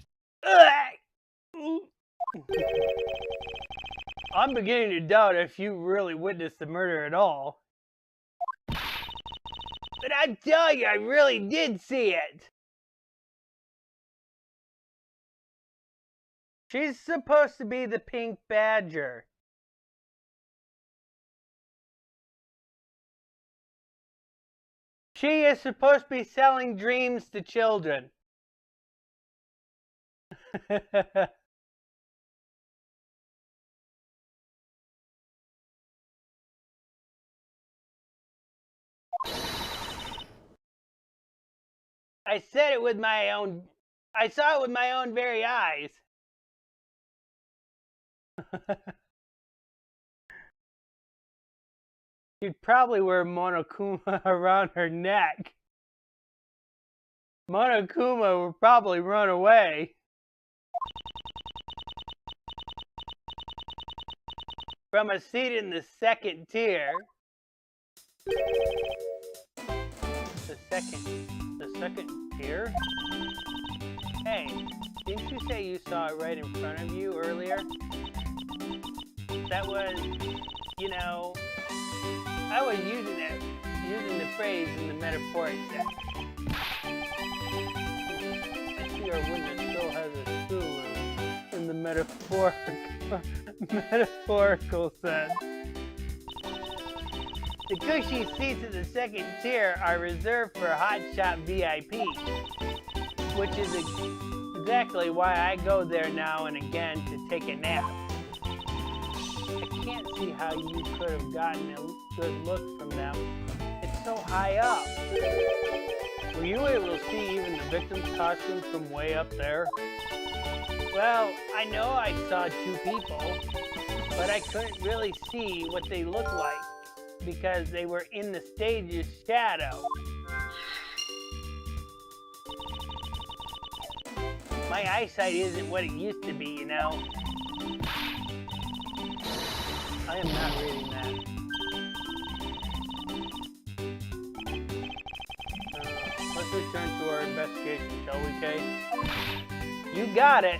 I'm beginning to doubt if you really witnessed the murder at all. But I'm telling you, I really did see it. She's supposed to be the pink badger. She is supposed to be selling dreams to children. I said it with my own... I saw it with my own very eyes. She'd probably wear Monokuma around her neck. Monokuma would probably run away. From a seat in the second tier. The second tier? Hey, didn't you say you saw it right in front of you earlier? That was, you know, I was using the phrase in the metaphoric sense. I see our witness still has a screw in the metaphorical sense. The cushy seats in the second tier are reserved for hotshot VIPs, which is exactly why I go there now and again to take a nap. I can't see how you could have gotten a good look from them. It's so high up. Were you able to see even the victim's costume from way up there? Well, I know I saw two people, but I couldn't really see what they looked like because they were in the stage's shadow. My eyesight isn't what it used to be, you know. I am not reading that. Let's return to our investigation, shall we, Kay? You got it!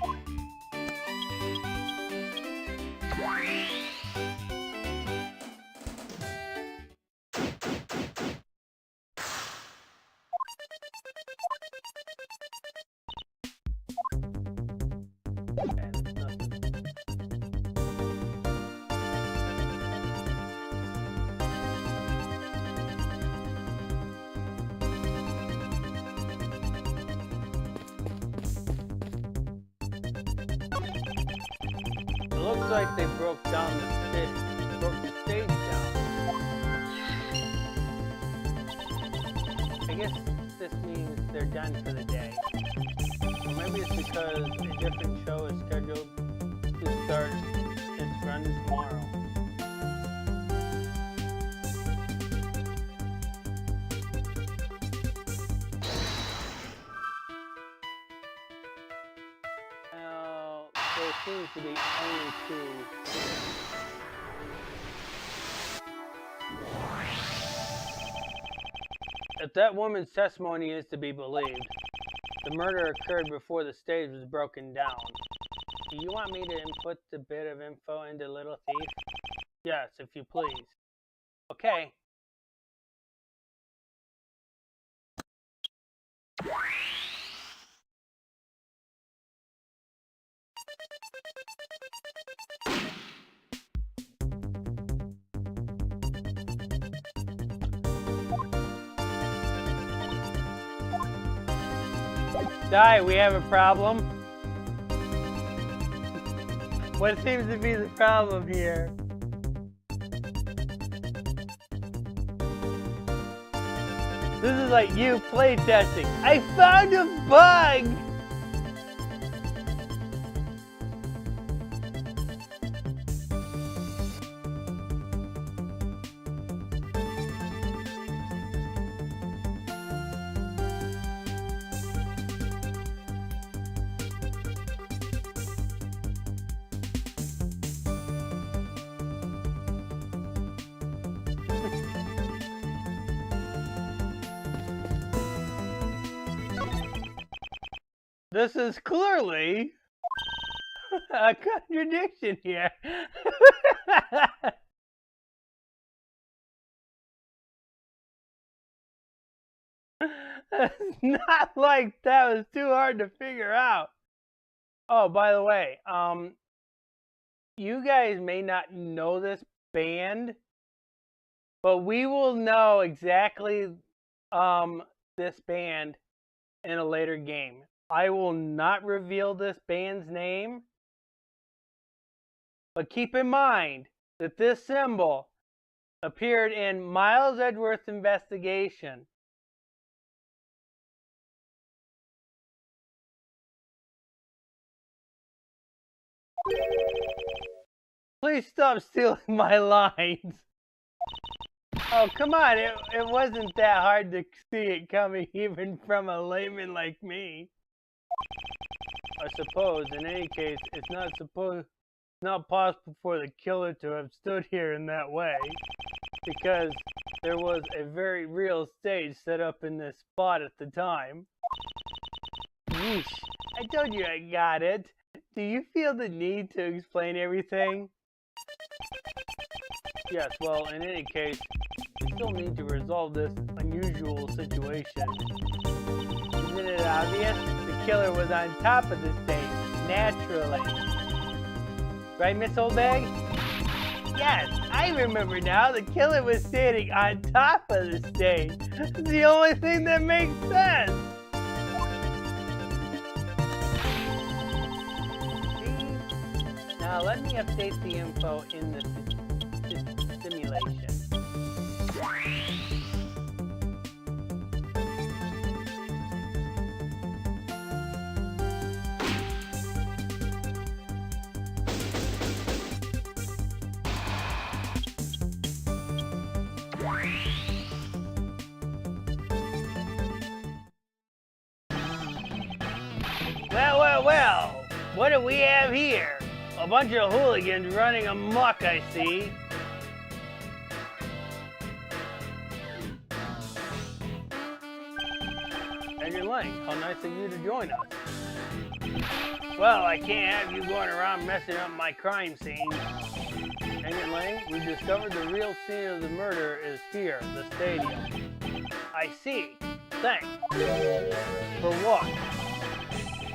Looks like they broke the stage down. I guess this means they're done for the day. Or maybe it's because a different show is scheduled to start its run tomorrow. There seems to be only two. If that woman's testimony is to be believed, the murder occurred before the stage was broken down. Do you want me to input the bit of info into Little Thief? Yes, if you please. Okay. Di, we have a problem. What seems to be the problem here? This is like you playtesting. I found a bug! This is clearly a contradiction here. It's not like that was too hard to figure out. Oh, by the way, you guys may not know this band, but we will know exactly this band in a later game. I will not reveal this band's name, but keep in mind that this symbol appeared in Miles Edgeworth's investigation. Please stop stealing my lines. Oh, come on, it wasn't that hard to see it coming even from a layman like me. I suppose, in any case, it's not possible for the killer to have stood here in that way, because there was a very real stage set up in this spot at the time. Yeesh, I told you I got it. Do you feel the need to explain everything? Yes, well, in any case, we still need to resolve this unusual situation. Isn't it obvious? The killer was on top of the stage, naturally. Right, Miss Oldbag? Yes, I remember now. The killer was standing on top of the stage. It's the only thing that makes sense. See? Now let me update the info in the simulation. Well, what do we have here? A bunch of hooligans running amok, I see. Agent Lang, how nice of you to join us. Well, I can't have you going around messing up my crime scene. Agent Lang, we discovered the real scene of the murder is here, the stadium. I see. Thanks. For what?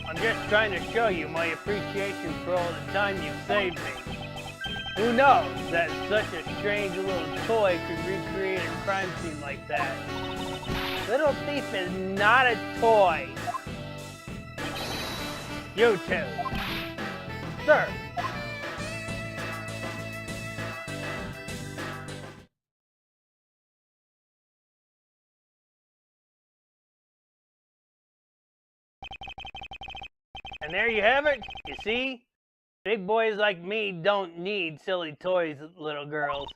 I'm just trying to show you my appreciation for all the time you've saved me. Who knows that such a strange little toy could recreate a crime scene like that? Little Thief is not a toy. You two. Sir. And there you have it. You see? Big boys like me don't need silly toys, little girls.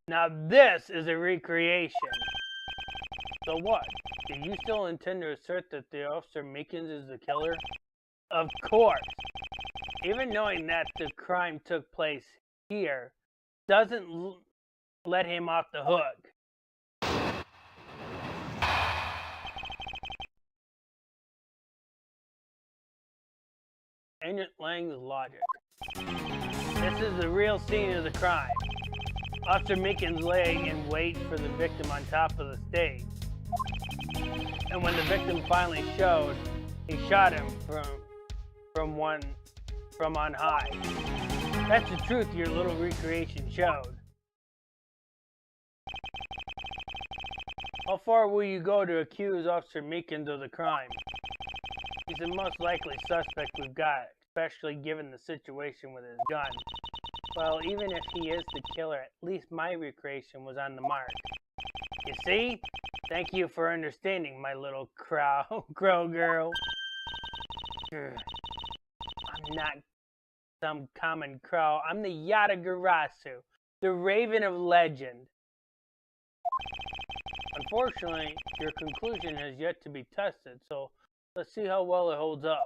Now this is a recreation. So what? Do you still intend to assert that the Officer Meekins is the killer? Of course. Even knowing that the crime took place here doesn't let him off the hook. Agent Lang's logic. This is the real scene of the crime. Officer Meekins lay in wait for the victim on top of the stage. And when the victim finally showed, he shot him from on high. That's the truth your little recreation showed. How far will you go to accuse Officer Meekins of the crime? He's the most likely suspect we've got, especially given the situation with his gun. Well, even if he is the killer, at least my recreation was on the mark. You see? Thank you for understanding, my little crow girl. I'm not some common crow. I'm the Yatagarasu, the Raven of Legend. Unfortunately, your conclusion has yet to be tested, so let's see how well it holds up.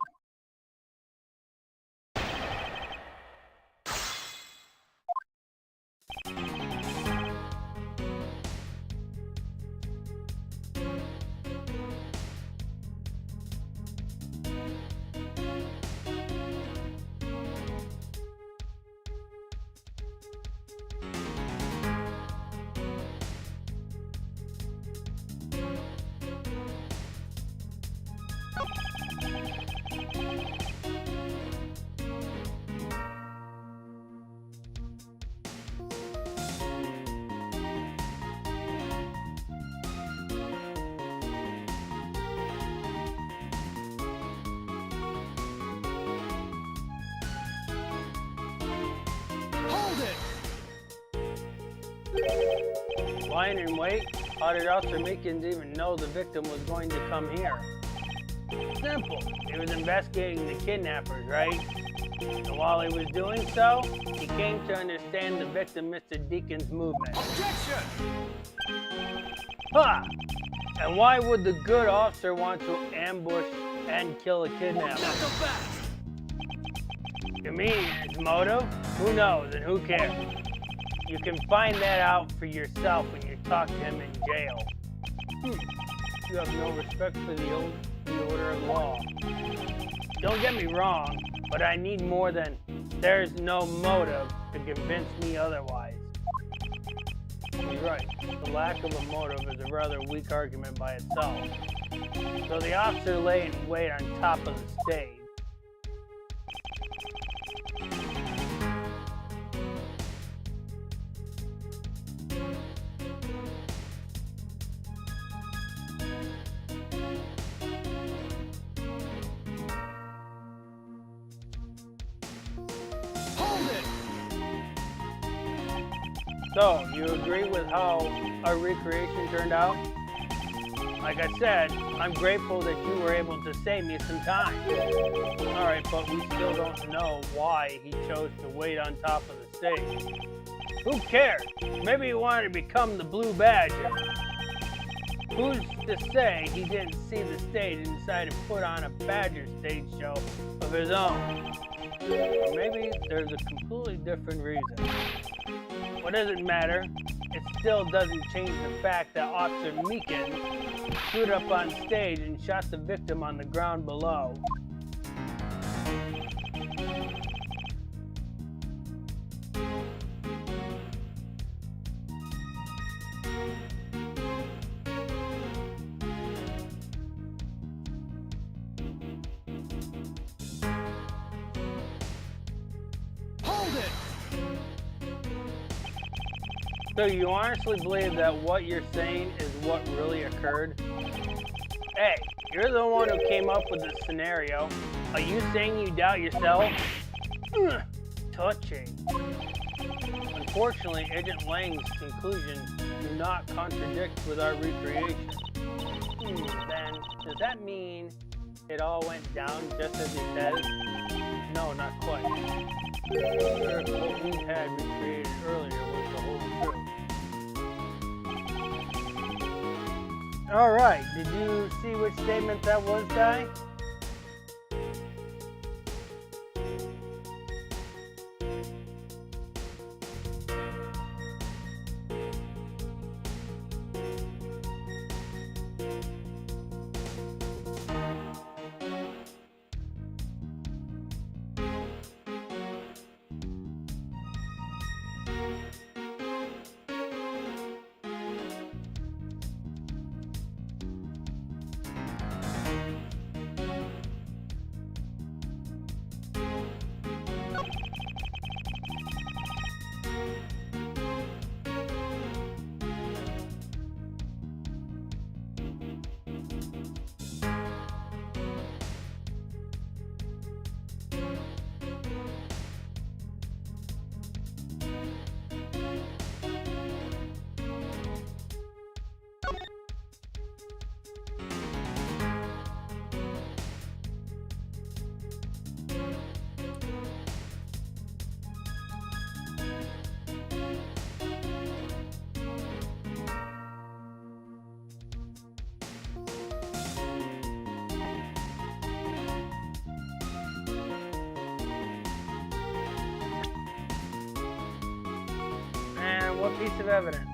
Lying in wait? How did Officer Meekins even know the victim was going to come here? Simple. He was investigating the kidnappers, right? And while he was doing so, he came to understand the victim, Mr. Deacon's movement. Objection! Ha! And why would the good officer want to ambush and kill a kidnapper? Not so fast! You mean his motive? Who knows and who cares? You can find that out for yourself when you talk to him in jail. You have no respect for the order of law. Don't get me wrong, but I need more than there's no motive to convince me otherwise. He's right. The lack of a motive is a rather weak argument by itself. So the officer lay in wait on top of the stage. So, you agree with how our recreation turned out? Like I said, I'm grateful that you were able to save me some time. Alright, but we still don't know why he chose to wait on top of the stage. Who cares? Maybe he wanted to become the Blue Badger. Who's to say he didn't see the stage and decided to put on a Badger stage show of his own? Or maybe there's a completely different reason. What does it matter? It still doesn't change the fact that Officer Meekins stood up on stage and shot the victim on the ground below. Hold it! So you honestly believe that what you're saying is what really occurred? Hey, you're the one who came up with this scenario. Are you saying you doubt yourself? Touching. Unfortunately, Agent Lang's conclusions do not contradict with our recreation. Then, does that mean it all went down just as he said? No, not quite. What we had recreated earlier was the whole truth. Alright, did you see which statement that was, Ty? What piece of evidence?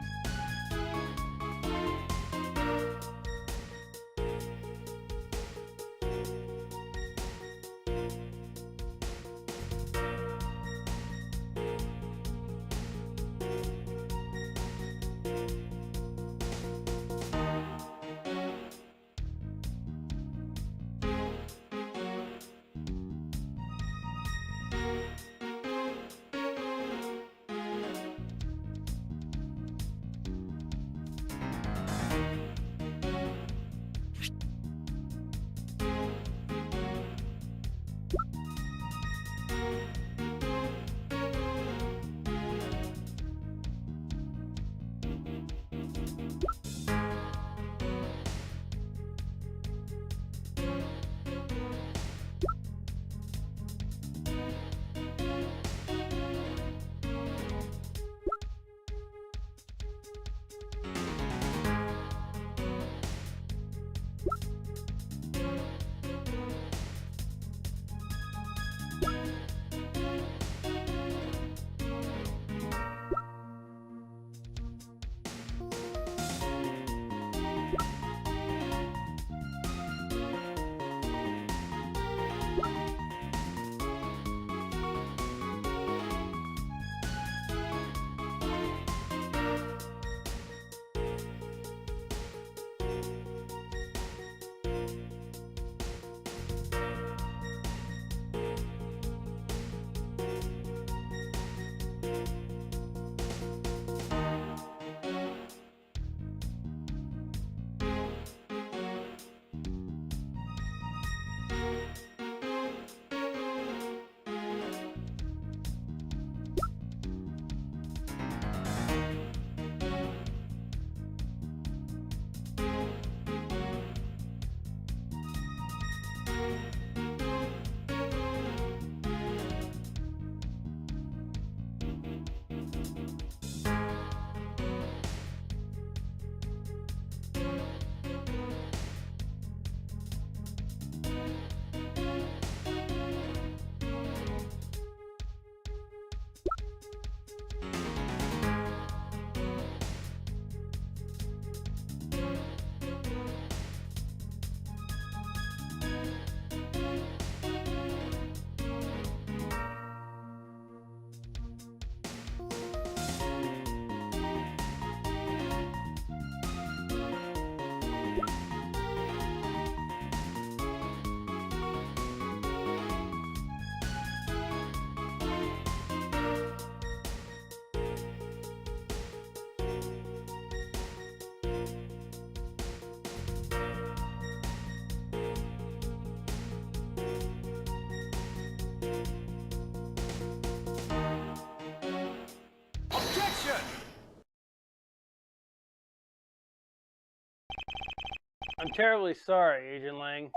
I'm terribly sorry, Agent Lang.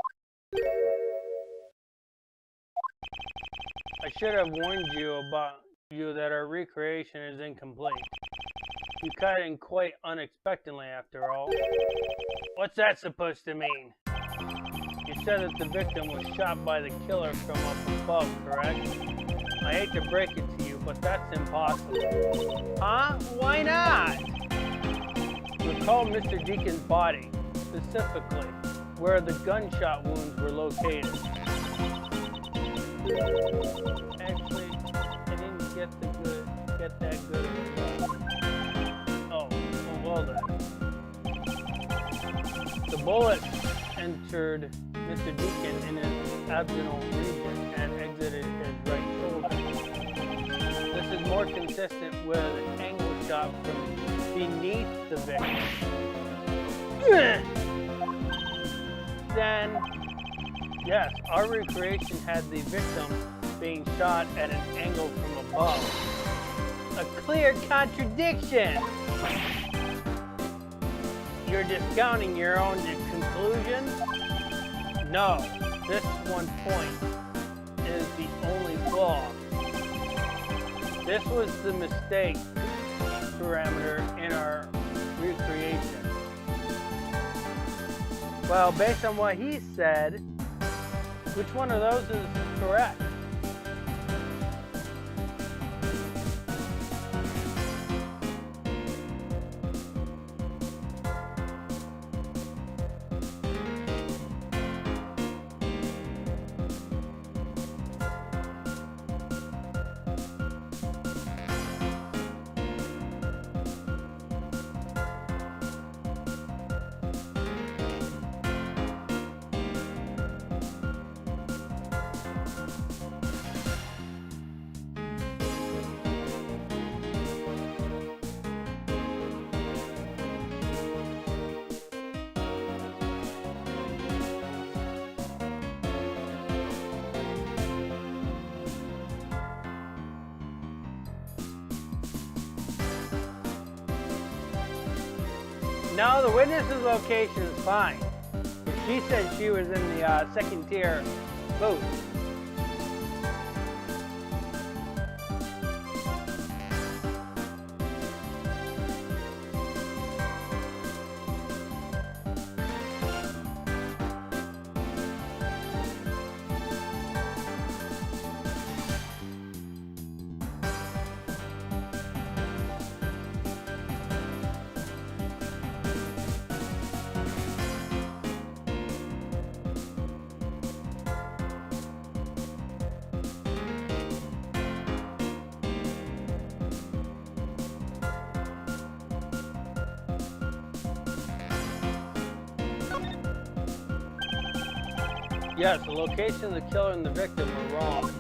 I should have warned you that our recreation is incomplete. You cut in quite unexpectedly, after all. What's that supposed to mean? You said that the victim was shot by the killer from up above, correct? I hate to break it to you, but that's impossible. Huh? Why not? Recall Mr. Deacon's body, specifically where the gunshot wounds were located. Actually, I didn't get that good. Oh, well then. The bullet entered Mr. Deacon in his abdominal region and exited his right shoulder. This is more consistent with an angle shot from beneath the victim. Then, yes, our recreation had the victim being shot at an angle from above. A clear contradiction! You're discounting your own conclusion? No, this one point is the only flaw. This was the mistake parameter in our recreation. Well, based on what he said, which one of those is correct? No, the witness's location is fine. She said she was in the second tier booth. Yes, the location of the killer and the victim were wrong.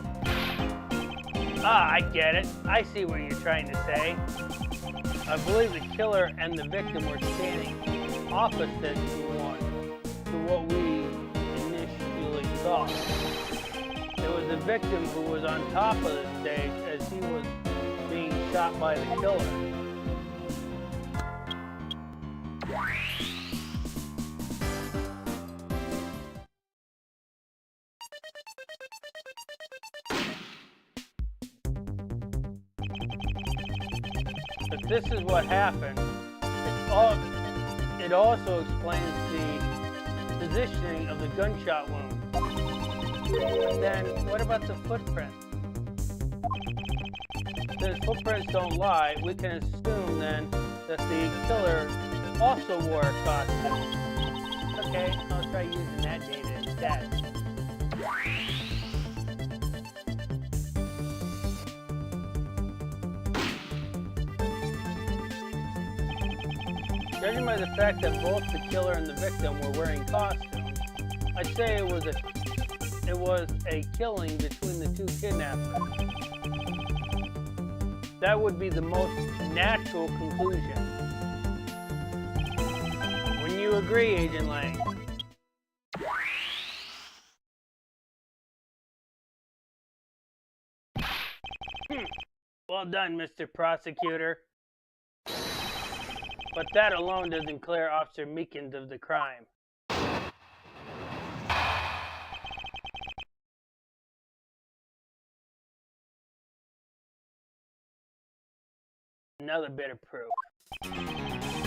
Ah, I get it. I see what you're trying to say. I believe the killer and the victim were standing opposite to what we initially thought. There was a victim who was on top of the stage as he was being shot by the killer. If this is what happened, it also explains the positioning of the gunshot wound. But then, what about the footprints? Since footprints don't lie, we can assume then that the killer also wore a costume. Okay, I'll try using that data instead. Judging by the fact that both the killer and the victim were wearing costumes, I'd say it was a killing between the two kidnappers. That would be the most natural conclusion. Wouldn't you agree, Agent Lang? Well done, Mr. Prosecutor. But that alone doesn't clear Officer Meekins of the crime. Another bit of proof.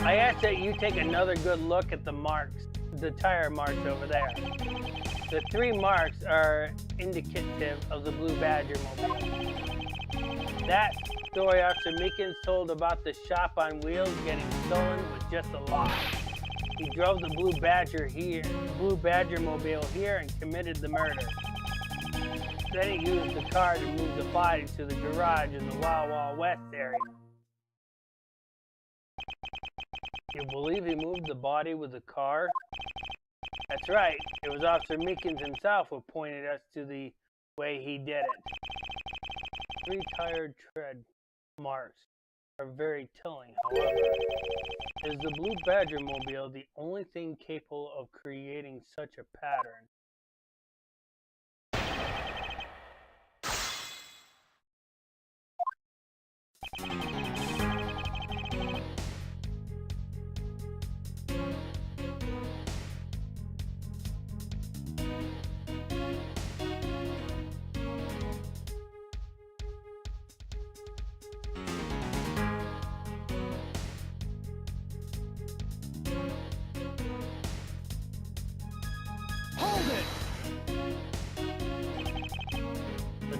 I ask that you take another good look at the marks, the tire marks over there. The 3 marks are indicative of the Blue Badger mobile. That story Officer Meekins told about the shop on wheels getting stolen was just a lie. He drove the Blue Badger mobile here and committed the murder. Then he used the car to move the body to the garage in the Wild Wild West area. You believe he moved the body with the car? That's right. It was Officer Meekins himself who pointed us to the way he did it. 3 tire tread marks are very telling, however. Is the Blue Badger mobile the only thing capable of creating such a pattern?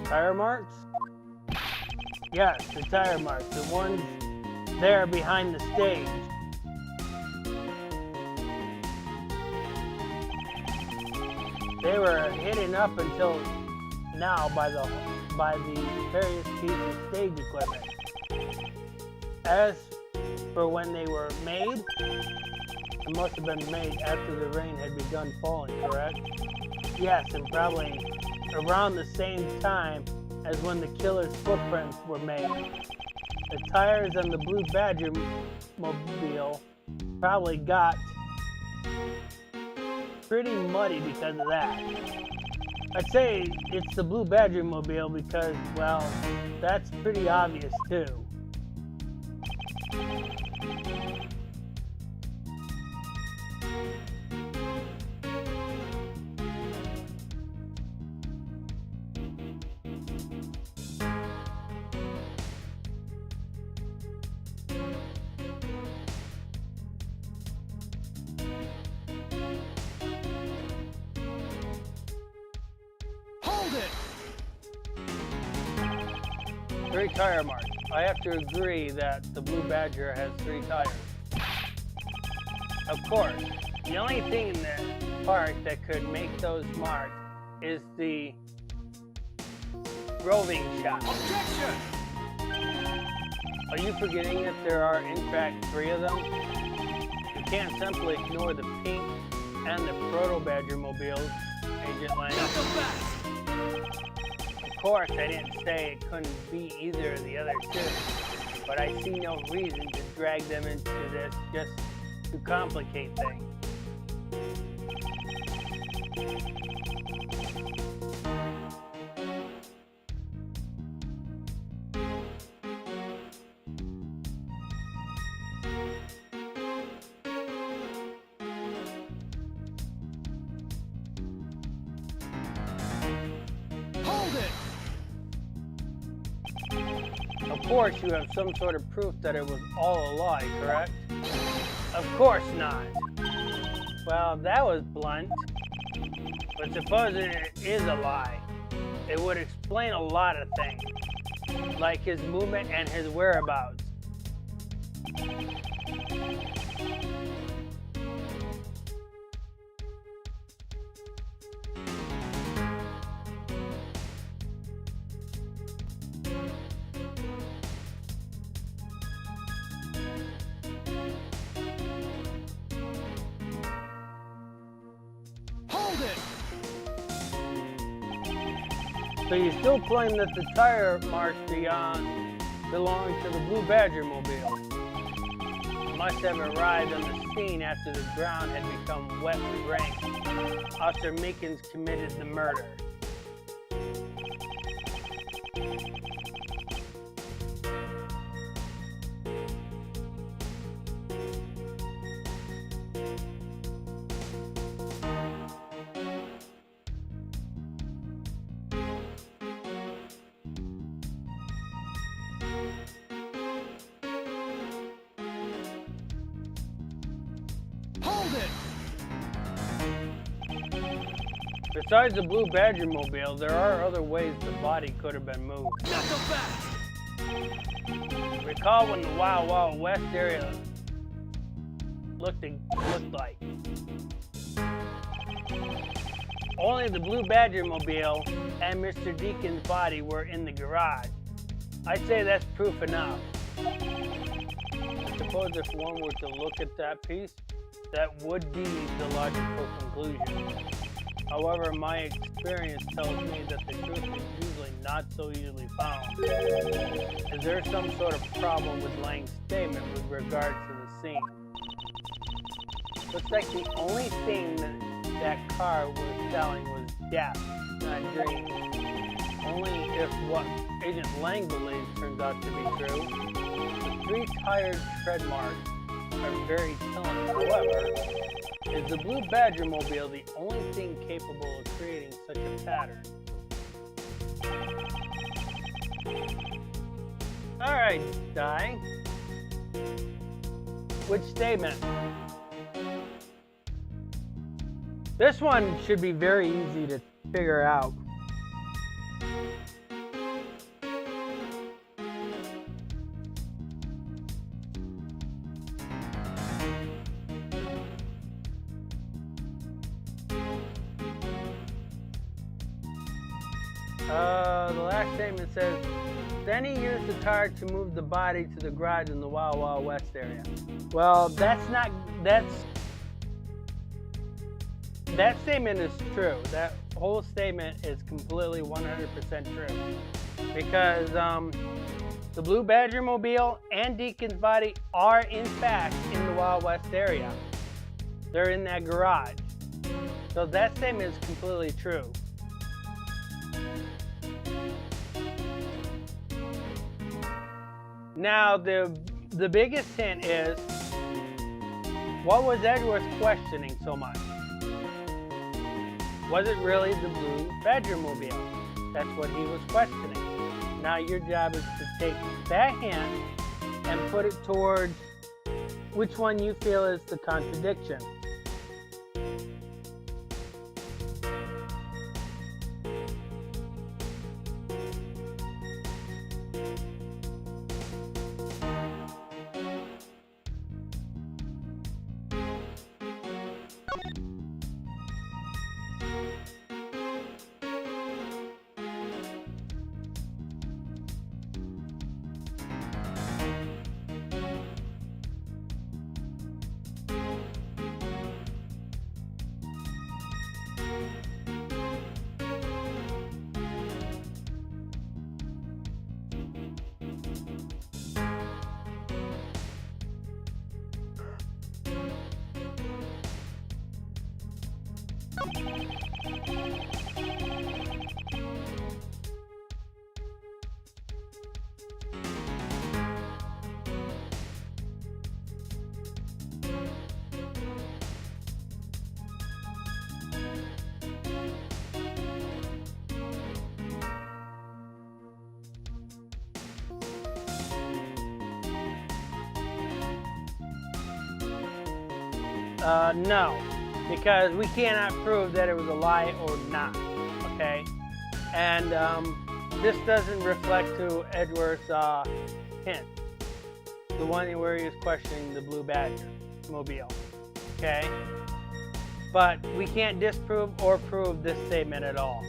Tire marks? Yes, the tire marks. The ones there behind the stage. They were hidden up until now by the various pieces of stage equipment. As for when they were made, it must have been made after the rain had begun falling, correct? Yes, and probably around the same time as when the killer's footprints were made. The tires on the Blue Badger mobile probably got pretty muddy because of that. I'd say it's the Blue Badger mobile because, well, that's pretty obvious too. 3 tire marks. I have to agree that the Blue Badger has 3 tires. Of course, the only thing in that part that could make those marks is the roving shot. Objection! Are you forgetting that there are in fact 3 of them? You can't simply ignore the pink and the Proto Badger mobiles, Agent Lang. Not so fast! Of course, I didn't say it couldn't be either of the other 2, but I see no reason to drag them into this just to complicate things. Hold it! Of course, you have some sort of proof that it was all a lie, correct? Of course not. Well, that was blunt. But supposing it is a lie, it would explain a lot of things, like his movement and his whereabouts. Hold it! So you still claim that the tire marks belong to the Blue Badger mobile. It must have arrived on the scene after the ground had become wet with rain. Officer Meekins committed the murder. Hold it! Besides the Blue Badger mobile, there are other ways the body could have been moved. Not so fast! Recall when the Wild Wild West area looked like. Only the Blue Badger mobile and Mr. Deacon's body were in the garage. I'd say that's proof enough. I suppose if one were to look at that piece, that would be the logical conclusion. However, my experience tells me that the truth is usually not so easily found. Is there some sort of problem with Lang's statement with regards to the scene? Looks like the only thing that car was selling was death, not dreams. Only if what Agent Lang believes turns out to be true. The 3 tired tread marks are very telling. However, is the Blue Badger mobile the only thing capable of creating such a pattern? Alright, Di. Which statement? This one should be very easy to figure out. The last statement says, then he used the car to move the body to the garage in the Wild Wild West area. Well, that statement is true. That whole statement is completely 100% true. Because the Blue Badger mobile and Deacon's body are in fact in the Wild West area. They're in that garage. So that statement is completely true. Now, the biggest hint is, what was Edgeworth questioning so much? Was it really the Blue Badger mobile? That's what he was questioning. Now your job is to take that hint and put it towards which one you feel is the contradiction. No, because we cannot prove that it was a lie or not, okay? And this doesn't reflect to Edgeworth's hint, the one where he was questioning the Blue Badger mobile, okay? But we can't disprove or prove this statement at all.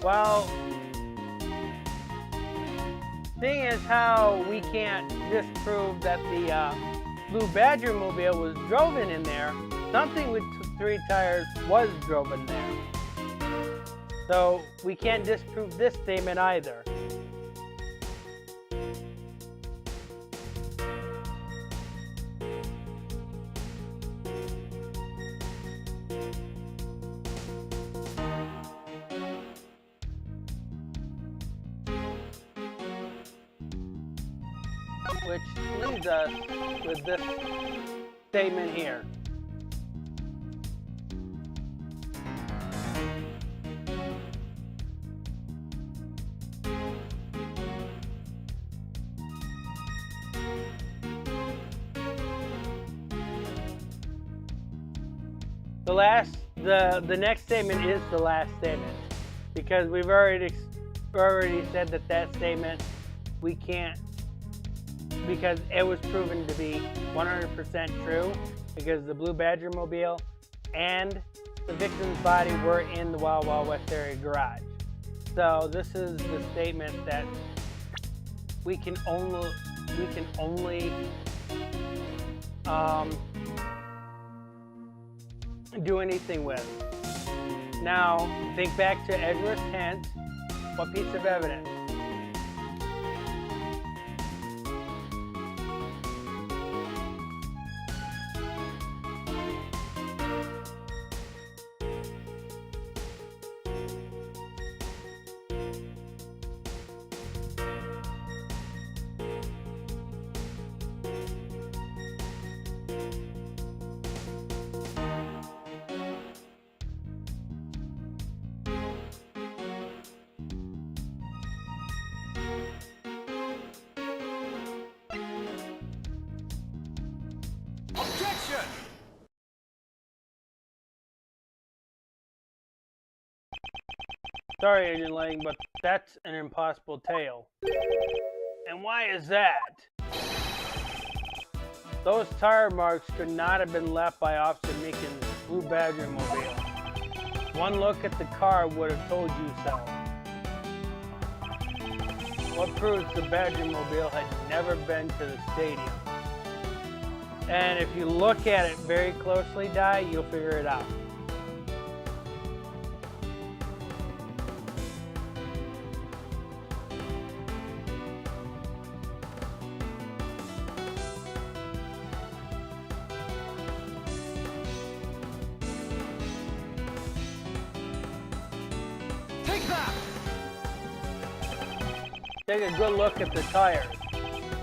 Well, thing is how we can't disprove that the Blue Badger mobile was driven in there. Something with 3 tires was driven there. So we can't disprove this statement either. Which leaves us with this statement here. The next statement is the last statement, because we've already said that statement we can't, because it was proven to be 100% true, because the Blue Badger mobile and the victim's body were in the Wild Wild West area garage. So this is the statement that we can only do anything with. Now, think back to Edgeworth's hint. What piece of evidence? Objection! Sorry, Agent Lang, but that's an impossible tale. And why is that? Those tire marks could not have been left by Officer Meekin's Blue Badger mobile. One look at the car would have told you so. what proves the Badger-mobile had never been to the stadium. And if you look at it very closely, Di, you'll figure it out. Take that! Take a good look at the tires.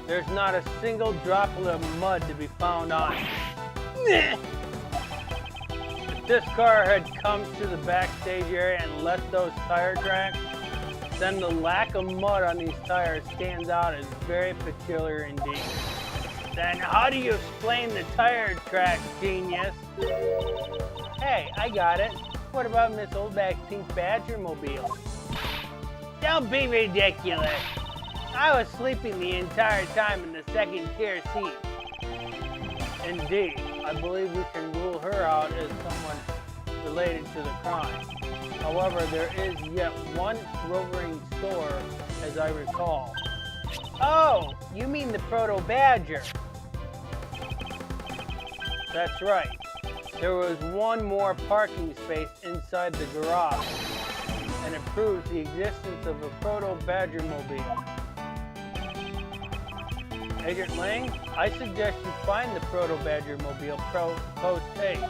There's not a single droplet of mud to be found on it. If this car had come to the backstage area and left those tire tracks, then the lack of mud on these tires stands out as very peculiar indeed. Then how do you explain the tire tracks, genius? Hey, I got it. What about Miss Oldback's pink Badger-mobile? Don't be ridiculous. I was sleeping the entire time in the second tier seat. Indeed, I believe we can rule her out as someone related to the crime. However, there is yet one roving store, as I recall. Oh, you mean the Proto-Badger? That's right. There was one more parking space inside the garage, and it proves the existence of a Proto-Badger-mobile. Agent Lang, I suggest you find the Proto-Badger-mobile post-haste.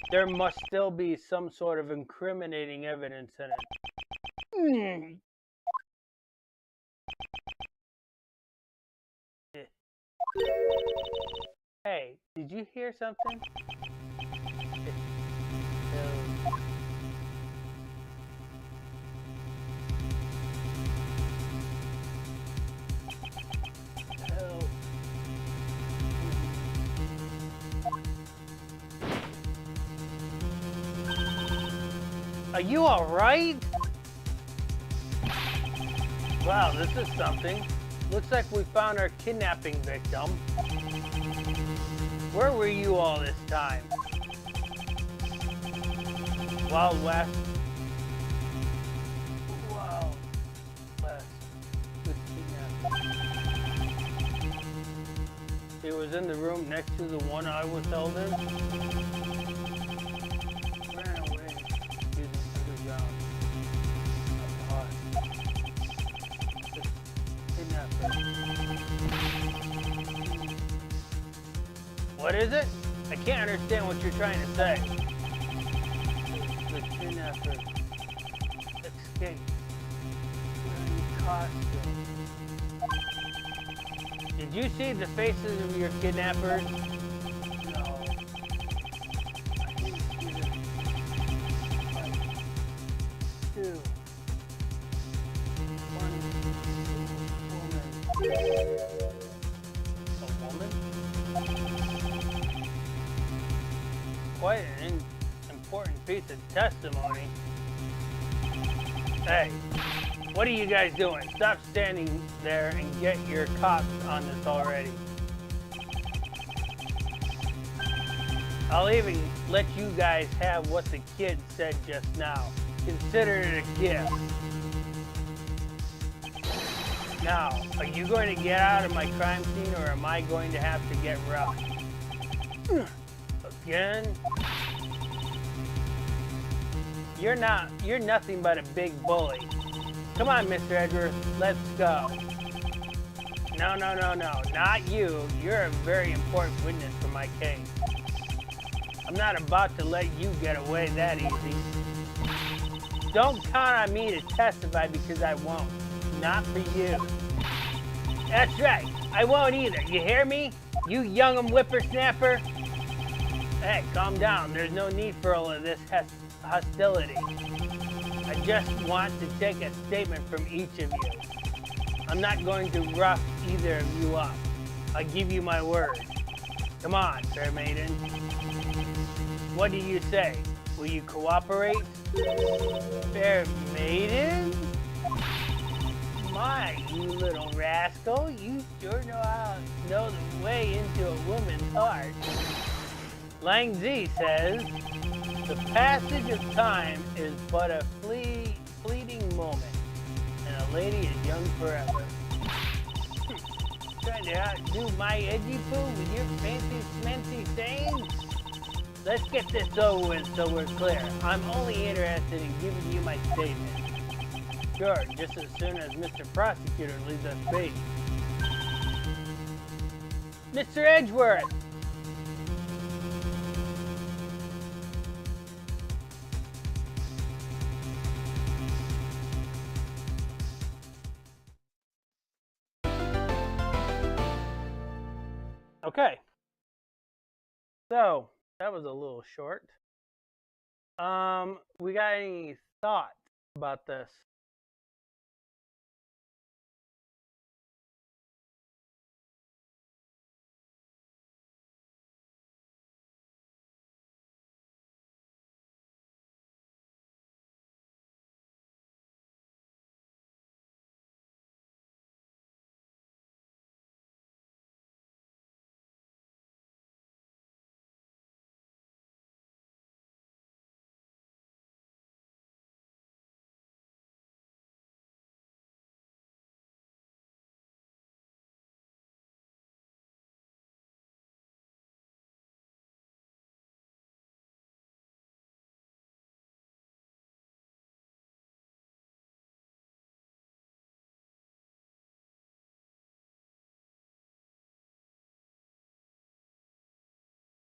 There must still be some sort of incriminating evidence in it. Hey, did you hear something? Are you all right? Wow, this is something. Looks like we found our kidnapping victim. Where were you all this time? Wild West. Wild West. Good kidnapping. It was in the room next to the one I was held in. What is it? I can't understand what you're trying to say. The kidnapper escaped wearing costume. Did you see the faces of your kidnappers? No. I didn't see them. Two. One woman. A woman? Quite an important piece of testimony. Hey, what are you guys doing? Stop standing there and get your cops on this already. I'll even let you guys have what the kid said just now. Consider it a gift. Now, are you going to get out of my crime scene, or am I going to have to get rough? Again? You're nothing but a big bully. Come on, Mr. Edgeworth, let's go. No, not you. You're a very important witness for my case. I'm not about to let you get away that easy. Don't count on me to testify because I won't. Not for you. That's right, I won't either. You hear me? You young whippersnapper? Hey, calm down. There's no need for all of this hostility. I just want to take a statement from each of you. I'm not going to rough either of you up. I give you my word. Come on, fair maiden. What do you say? Will you cooperate? Fair maiden? My, you little rascal. You sure know the way into a woman's heart. Lang Z says, the passage of time is but a fleeting moment, and a lady is young forever. Trying to outdo my edgy poo with your fancy smancy sayings? Let's get this over with so we're clear. I'm only interested in giving you my statement. Sure, just as soon as Mr. Prosecutor leaves us be. Mr. Edgeworth! Okay. So, that was a little short. We got any thoughts about this?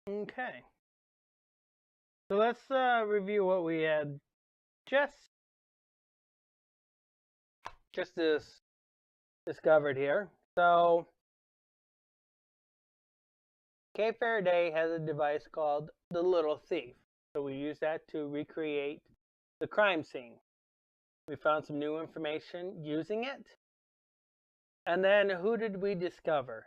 Okay. So let's review what we had just discovered here. So Kay Faraday has a device called the Little Thief. So we use that to recreate the crime scene. We found some new information using it. And then who did we discover?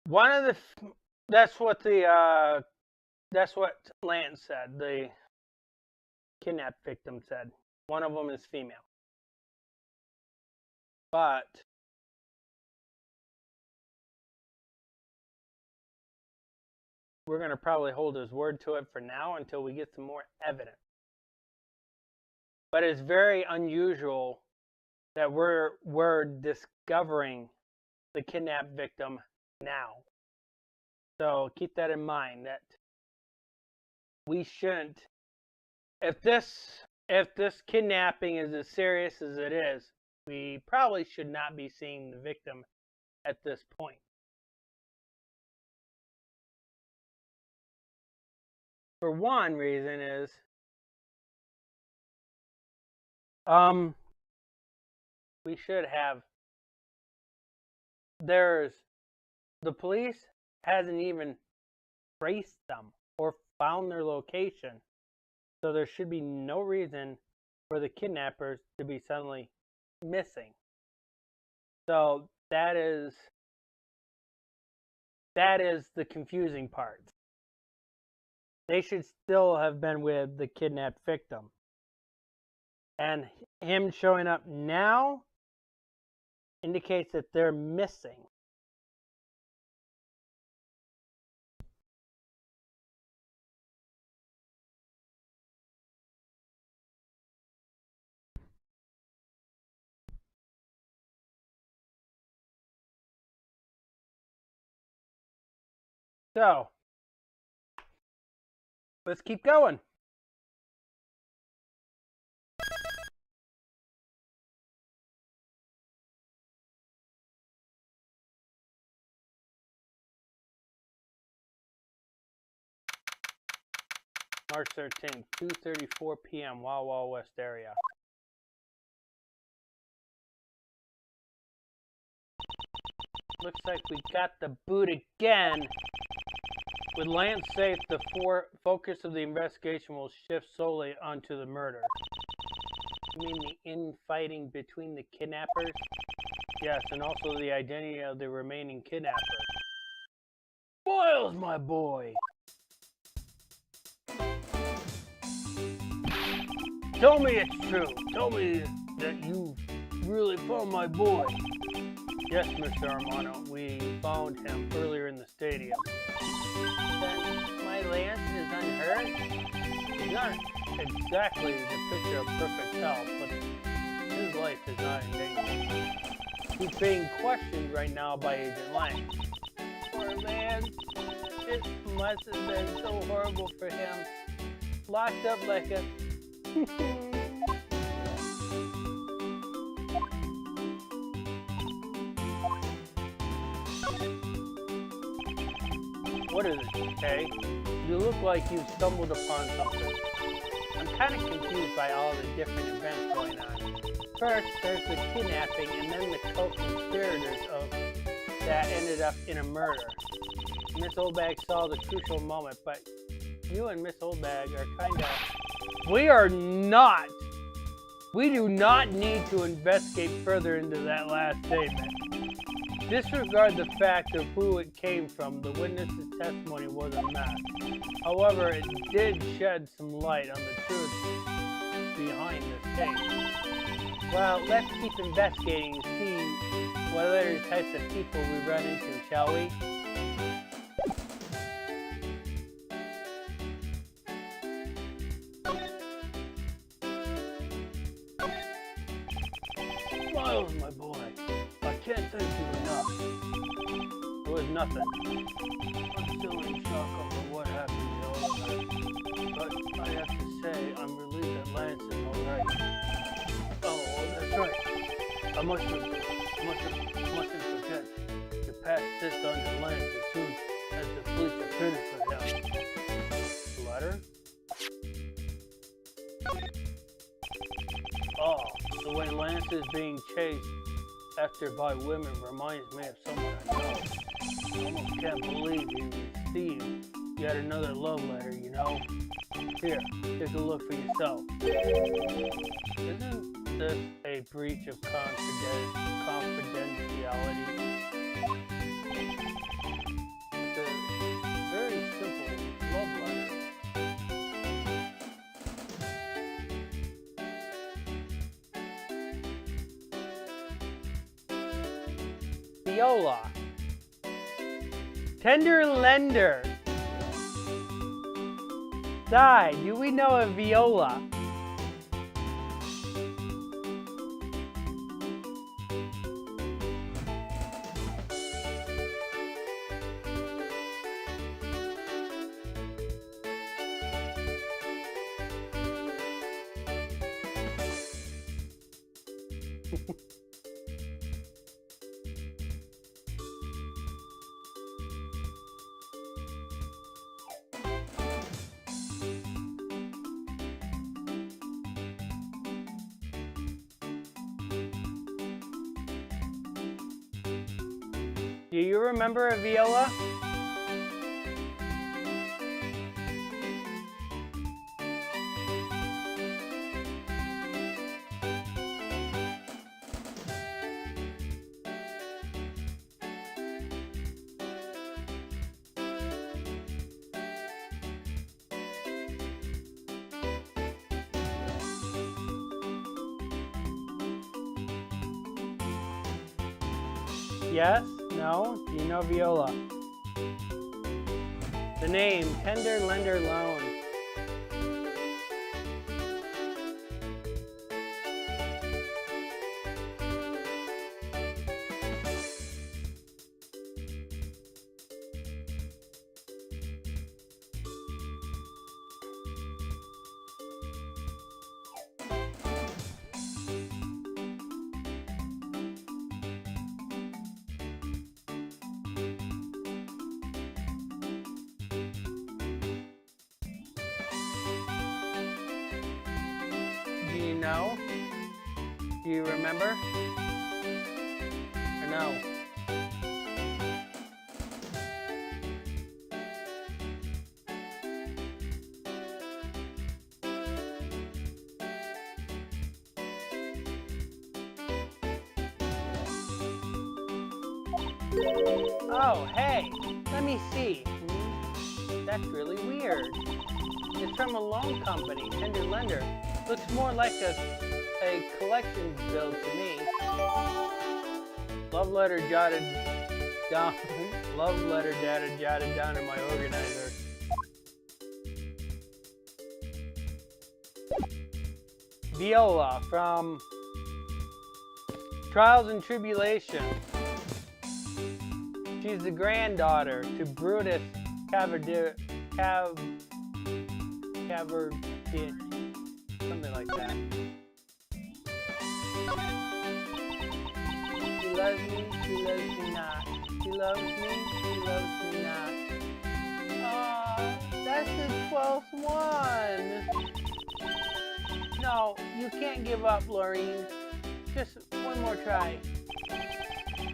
One of the that's what Lance said. The kidnap victim said. One of them is female. But we're going to probably hold his word to it for now until we get some more evidence. But it's very unusual that we're discovering the kidnap victim now. So keep that in mind, that we shouldn't, if this kidnapping is as serious as it is, we probably should not be seeing the victim at this point. For one reason is we should have, the police hasn't even traced them or found their location. So there should be no reason for the kidnappers to be suddenly missing. So that is the confusing part. They should still have been with the kidnapped victim. And him showing up now indicates that they're missing. So, let's keep going. March 13th, 2:34 p.m., Wawa West area. Looks like we got the boot again. With Lance safe, the focus of the investigation will shift solely onto the murder. You mean the infighting between the kidnappers? Yes, and also the identity of the remaining kidnapper. Boils, my boy! Tell me it's true. Tell me that you really found my boy. Yes, Mr. Armano, we found him earlier in the stadium. Then my Lance is unhurt? He's not exactly the picture of perfect health, but his life is not in danger. He's being questioned right now by Agent Lang. Poor Lance, it must have been so horrible for him. Locked up like a... What is it, Kay? You look like you've stumbled upon something. I'm kind of confused by all the different events going on. First, there's the kidnapping, and then the cult conspirators that ended up in a murder. Miss Oldbag saw the crucial moment, but you and Miss Oldbag are kind of... We do not need to investigate further into that last statement. Disregard the fact of who it came from. The witness's testimony was a mess. However, it did shed some light on the truth behind this case. Well, let's keep investigating to see what other types of people we run into, shall we? Miles, my boy, I can't thank you enough. It was nothing. I'm still in shock over what happened the other night. But I have to say, I'm relieved that Lance is alright. Oh, that's right. I mustn't forget to pass this on to Lance as soon as the police are finished with him. Letter? Oh, the way Lance is being chased after by women reminds me of someone I know. I almost can't believe he received yet another love letter, you know? Here, take a look for yourself. Isn't this a breach of confidentiality? It's a very simple love letter. Viola. Tender lender. Di, do we know a Viola? Do you remember a Viola? Yes? No? Do you know Viola? The name, Tender Lender Loan. Do you know? Do you remember? Or no? Oh, hey, let me see. That's really weird. It's from a loan company, tender lender. Looks more like a collections bill to me. Love letter jotted down. Love letter data jotted down in my organizer. Viola from Trials and Tribulations. She's the granddaughter to Brutus Cavardin, something like that. She loves me, she loves me not. She loves me, she loves me not. Aw, that's the 12th one. No, you can't give up, Laureen. Just one more try.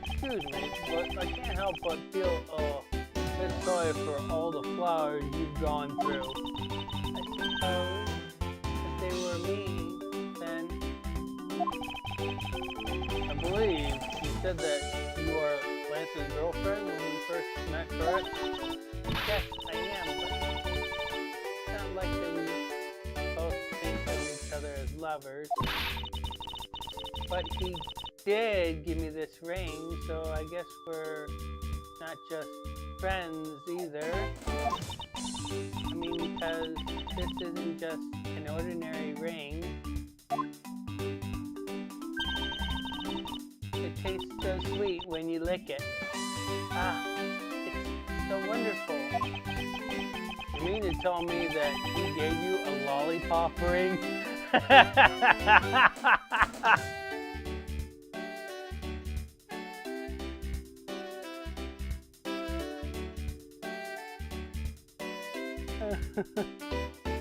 Excuse me, but I can't help but feel a bit sorry for all the flowers you've gone through. I suppose if they were me, then I believe you said that you are Lance's girlfriend when we first met, correct? Yes, I am, but it's not like that we both think of each other as lovers. But he did give me this ring, so I guess we're not just friends either. I mean, because this isn't just an ordinary ring. It tastes so sweet when you lick it. Ah, it's so wonderful. You mean to tell me that he gave you a lollipop ring?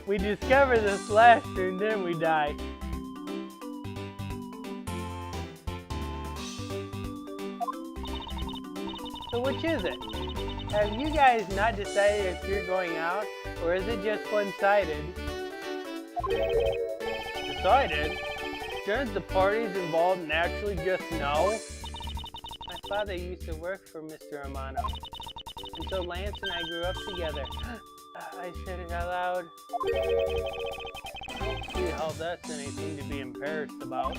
We discovered this last year, and then we died. So which is it? Have you guys not decided if you're going out, or is it just one-sided? Decided? Shouldn't the parties involved naturally just know? My father used to work for Mr. Amano, and so Lance and I grew up together. I said it out loud. I don't see how that's anything to be embarrassed about.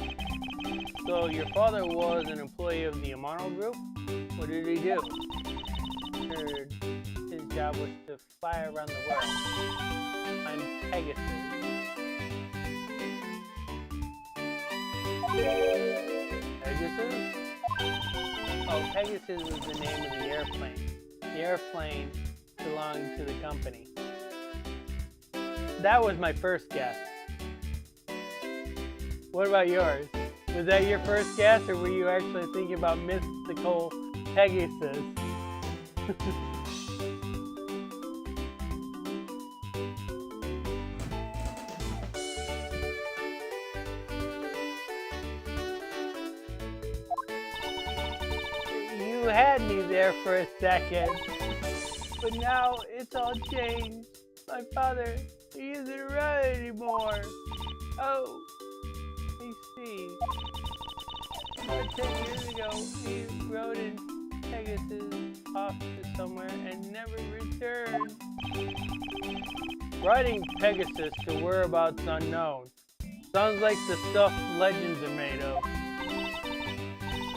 So your father was an employee of the Amano Group? What did he do? I heard his job was to fly around the world on Pegasus. Pegasus? Oh, Pegasus was the name of the airplane. The airplane belonged to the company. That was my first guess. What about yours? Was that your first guess, or were you actually thinking about mystical Pegasus? You had me there for a second. But now it's all changed. My father, he isn't around anymore. Oh, I see. About 10 years ago, he rode in Pegasus off to somewhere and never returned. Riding Pegasus to whereabouts unknown. Sounds like the stuff legends are made of.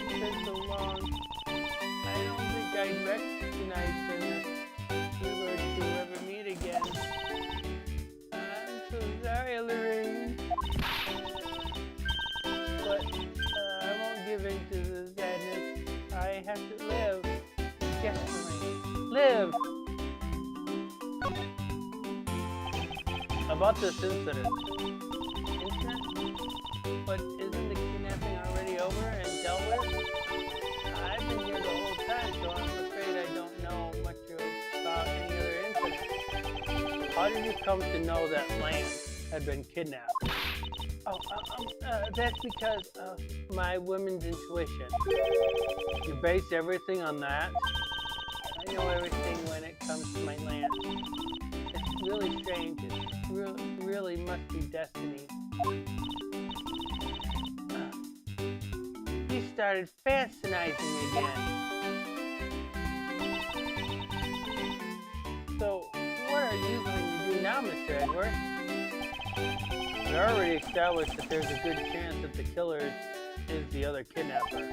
It's been so long, I don't think I'd recognize him if we were to ever meet again. I'm so sorry, Lorraine. But I won't give in to the sadness. I have to live. Yes, Lorraine. Live! About this incident. Incident? But isn't the kidnapping already over and dealt with? I've been here the whole time, so I'm afraid I don't know much about any other incident. How did you come to know that Lance had been kidnapped? Oh, that's because of my woman's intuition. You base everything on that? I know everything when it comes to my Lance. It's really strange. It really must be destiny. He started fantasizing again. you going to do now, Mr. Edgeworth? We already established that there's a good chance that the killer is the other kidnapper.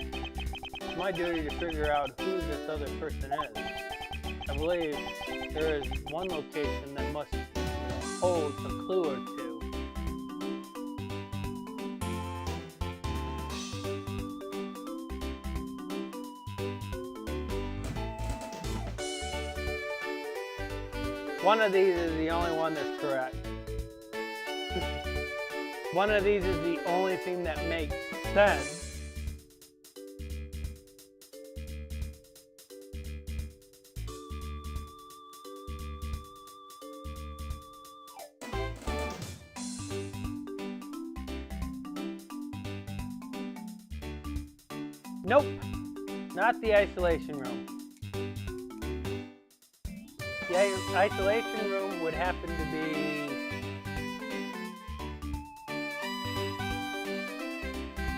It's my duty to figure out who this other person is. I believe there is one location that must hold a clue or two. One of these is the only one that's correct. One of these is the only thing that makes sense. Nope, not the isolation room. The isolation room would happen to be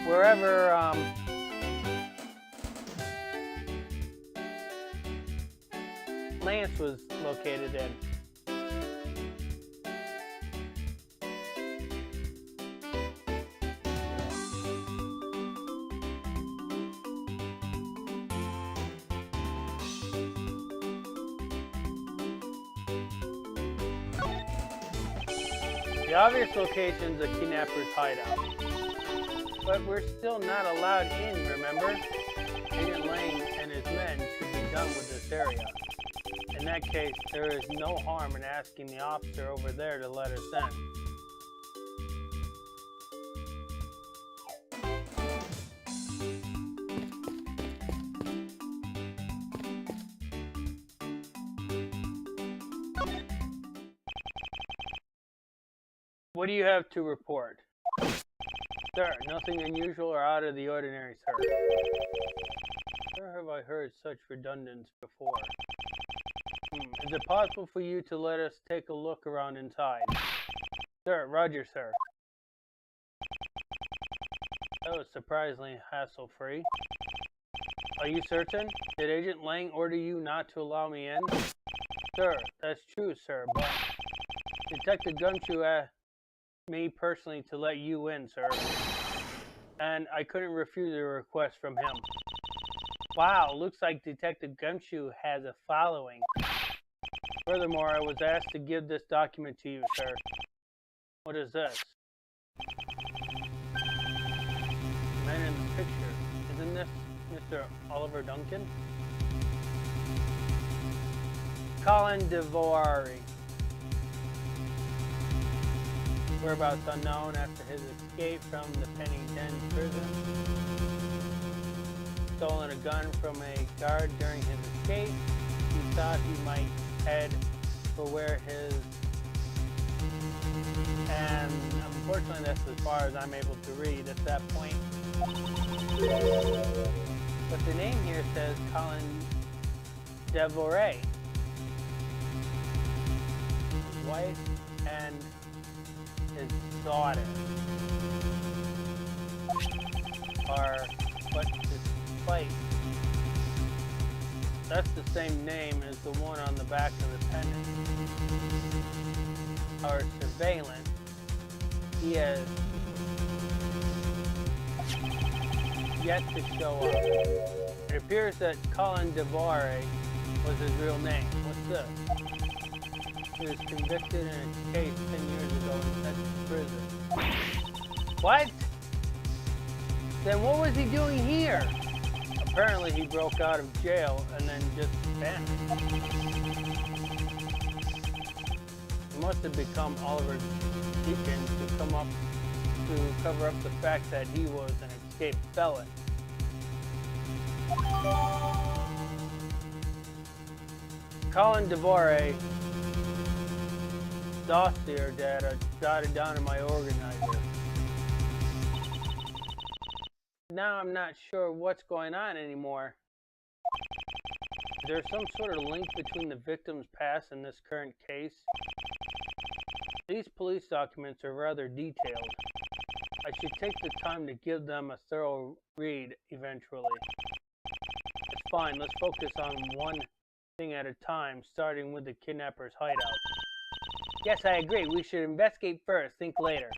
wherever Lance was located in. The obvious location is the kidnapper's hideout. But we're still not allowed in, remember? Agent Lang and his men should be done with this area. In that case, there is no harm in asking the officer over there to let us in. What do you have to report? Sir, nothing unusual or out of the ordinary, sir. Where have I heard such redundance before? Is it possible for you to let us take a look around inside? Sir, roger, sir. That was surprisingly hassle-free. Are you certain? Did Agent Lang order you not to allow me in? Sir, that's true, sir, but Detective Gumshoe asked me personally to let you in, sir. And I couldn't refuse a request from him. Wow, looks like Detective Gumshoe has a following. Furthermore, I was asked to give this document to you, sir. What is this? The man in the picture. Isn't this Mr. Oliver Duncan? Colin DeVore. Whereabouts unknown after his escape from the Pennington prison. Stolen a gun from a guard during his escape. He thought he might head for where his... And unfortunately that's as far as I'm able to read at that point. But the name here says Colin DeVore. His wife and his daughter are what despite that's the same name as the one on the back of the pendant. Our surveillance, he has yet to show up. It appears that Colin DeVore was his real name. What's this? He was convicted in a case 10 years ago in Texas prison. What? Then what was he doing here? Apparently he broke out of jail and then just vanished. He must have become Oliver Deacon to cover up the fact that he was an escaped felon. Colin DeVore dossier data jotted down in my organizer. Now I'm not sure what's going on anymore. Is there some sort of link between the victim's past and this current case? These police documents are rather detailed. I should take the time to give them a thorough read eventually. It's fine, let's focus on one thing at a time, starting with the kidnapper's hideout. Yes, I agree. We should investigate first, think later.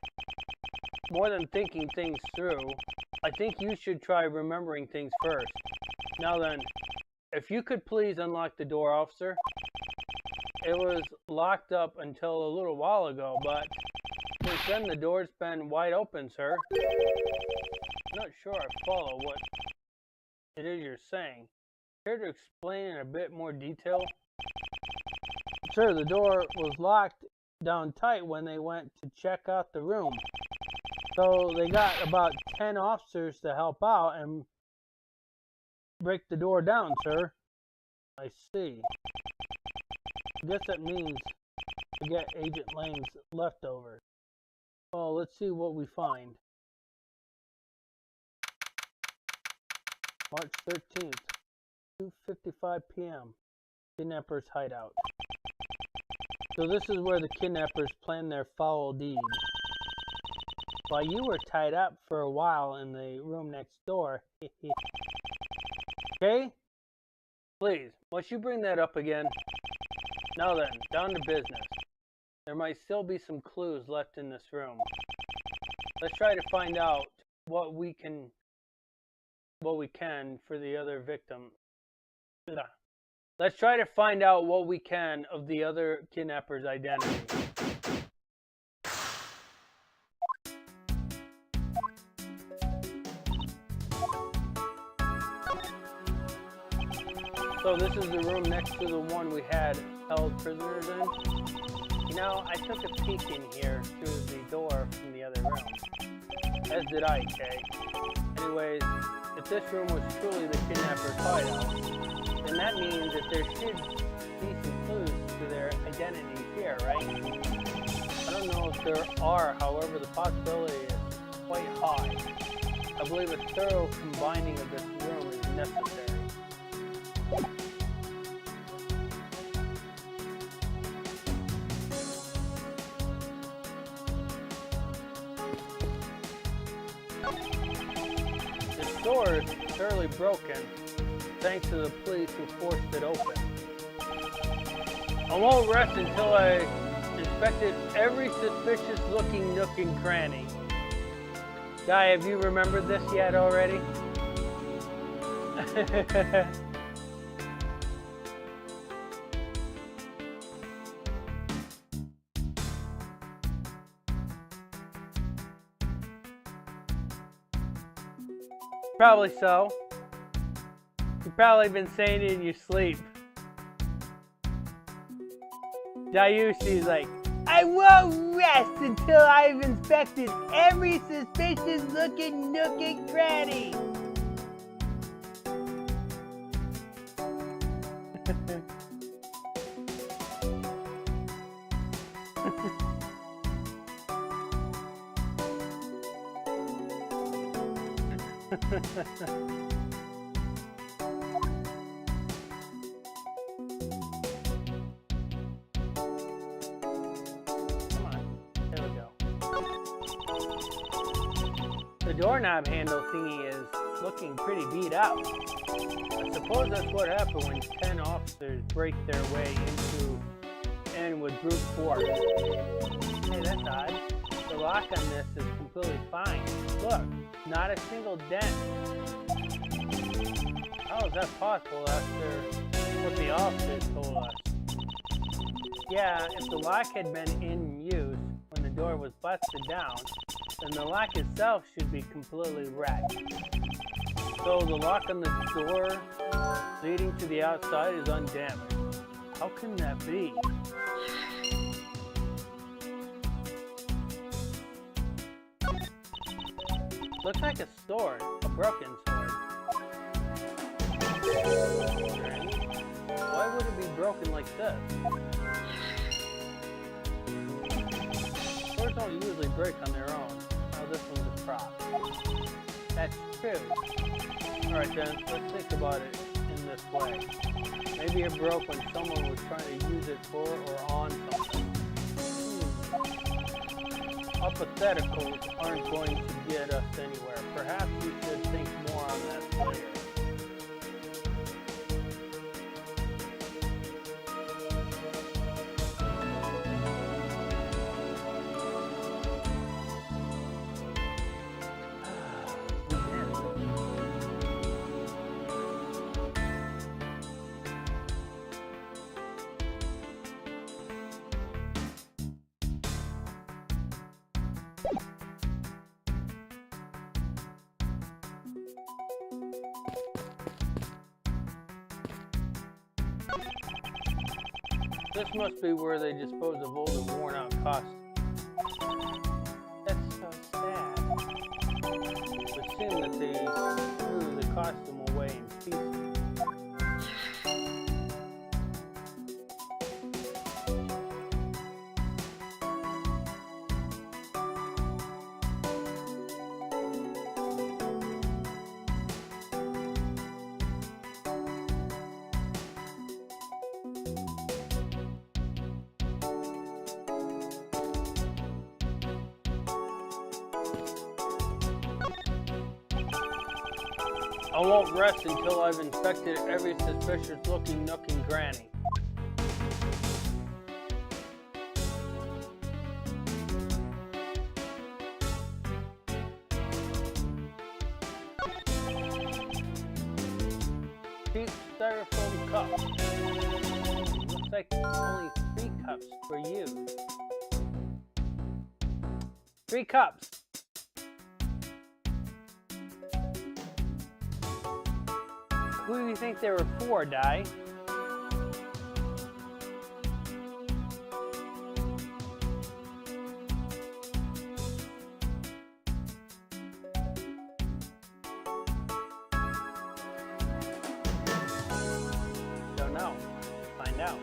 More than thinking things through, I think you should try remembering things first. Now then, if you could please unlock the door, officer. It was locked up until a little while ago, but since then the door's been wide open, sir. I'm not sure I follow what it is you're saying. Care to explain in a bit more detail? Sir, the door was locked down tight when they went to check out the room. So they got about 10 officers to help out and break the door down, sir. I see. I guess that means to get Agent Lang's leftovers. Well, let's see what we find. March 13th, 2:55 p.m. Kidnappers' hideout. So this is where the kidnappers planned their foul deed. While you were tied up for a while in the room next door. Okay? Please, must you bring that up again? Now then, down to business. There might still be some clues left in this room. Let's try to find out what we can for the other victim. Let's try to find out what we can of the other kidnapper's identity. So this is the room next to the one we had held prisoners in. You know, I took a peek in here through the door from the other room. As did I, Kay. Anyways, if this room was truly the kidnapper's hideout, then that means that there should be some clues to their identity here, right? I don't know if there are, however, the possibility is quite high. I believe a thorough combining of this room is necessary. The door is thoroughly broken, thanks to the police who forced it open. I won't rest until I inspected every suspicious looking nook and cranny. Guy, have you remembered this yet already? Probably so. You've probably been saying it in your sleep. Dayushi's like, I won't rest until I've inspected every suspicious looking nook and cranny. Come on, there we go. The doorknob handle thingy is looking pretty beat up. I suppose that's what happened when 10 officers break their way in with brute force. Hey, that's odd. The lock on this is completely fine. Look, not a single dent. How is that possible after what the officers told us? Yeah, if the lock had been in use when the door was busted down, then the lock itself should be completely wrecked. So the lock on the door leading to the outside is undamaged. How can that be? Looks like a sword, a broken sword. Why would it be broken like this? Swords don't usually break on their own. Now this one's a prop. That's true. Alright then, let's think about it in this way. Maybe it broke when someone was trying to use it for or on something. Hypotheticals aren't going to get us anywhere. Perhaps we should think more on that later. This must be where they dispose of old and worn out costumes. That's so sad. It would seem that they threw the costume away in pieces. I won't rest until I've inspected every suspicious-looking nook and cranny. Cheap styrofoam cups. Looks like only 3 cups were used. 3 cups. Who do you think they were for, Di? Don't know. Find out.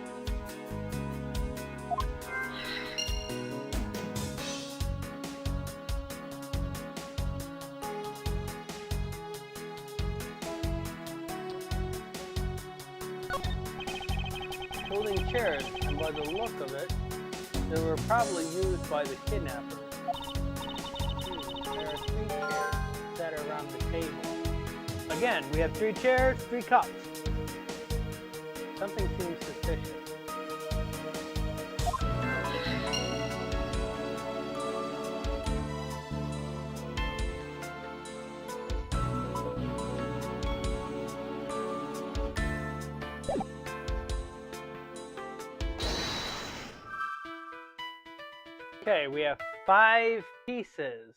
Holding chairs, and by the look of it, they were probably used by the kidnappers. There are 3 chairs that are around the table. Again, we have 3 chairs, 3 cups. Something seems suspicious. Okay, we have 5 pieces.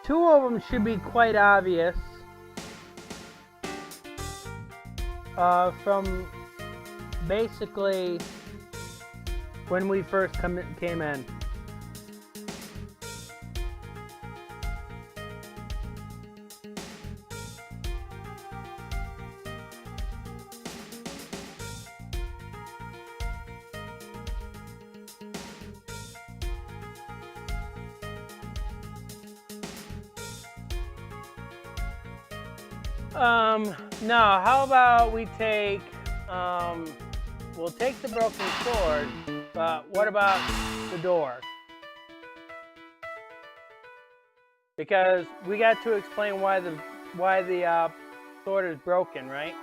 Two of them should be quite obvious from basically when we first came in. No, how about we take, we'll take the broken sword, but what about the door? Because we got to explain why the sword is broken, right?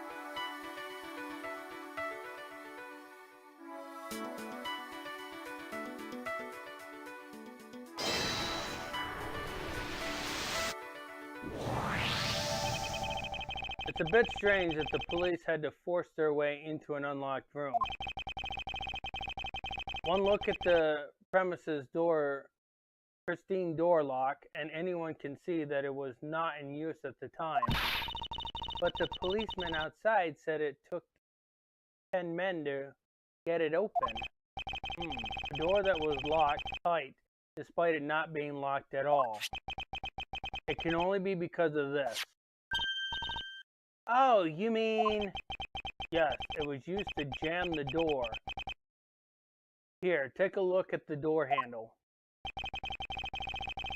It's a bit strange that the police had to force their way into an unlocked room. One look at the premises door, pristine door lock, and anyone can see that it was not in use at the time. But the policeman outside said it took 10 men to get it open. A door that was locked tight, despite it not being locked at all. It can only be because of this. Oh, you mean... Yes, it was used to jam the door. Here, take a look at the door handle.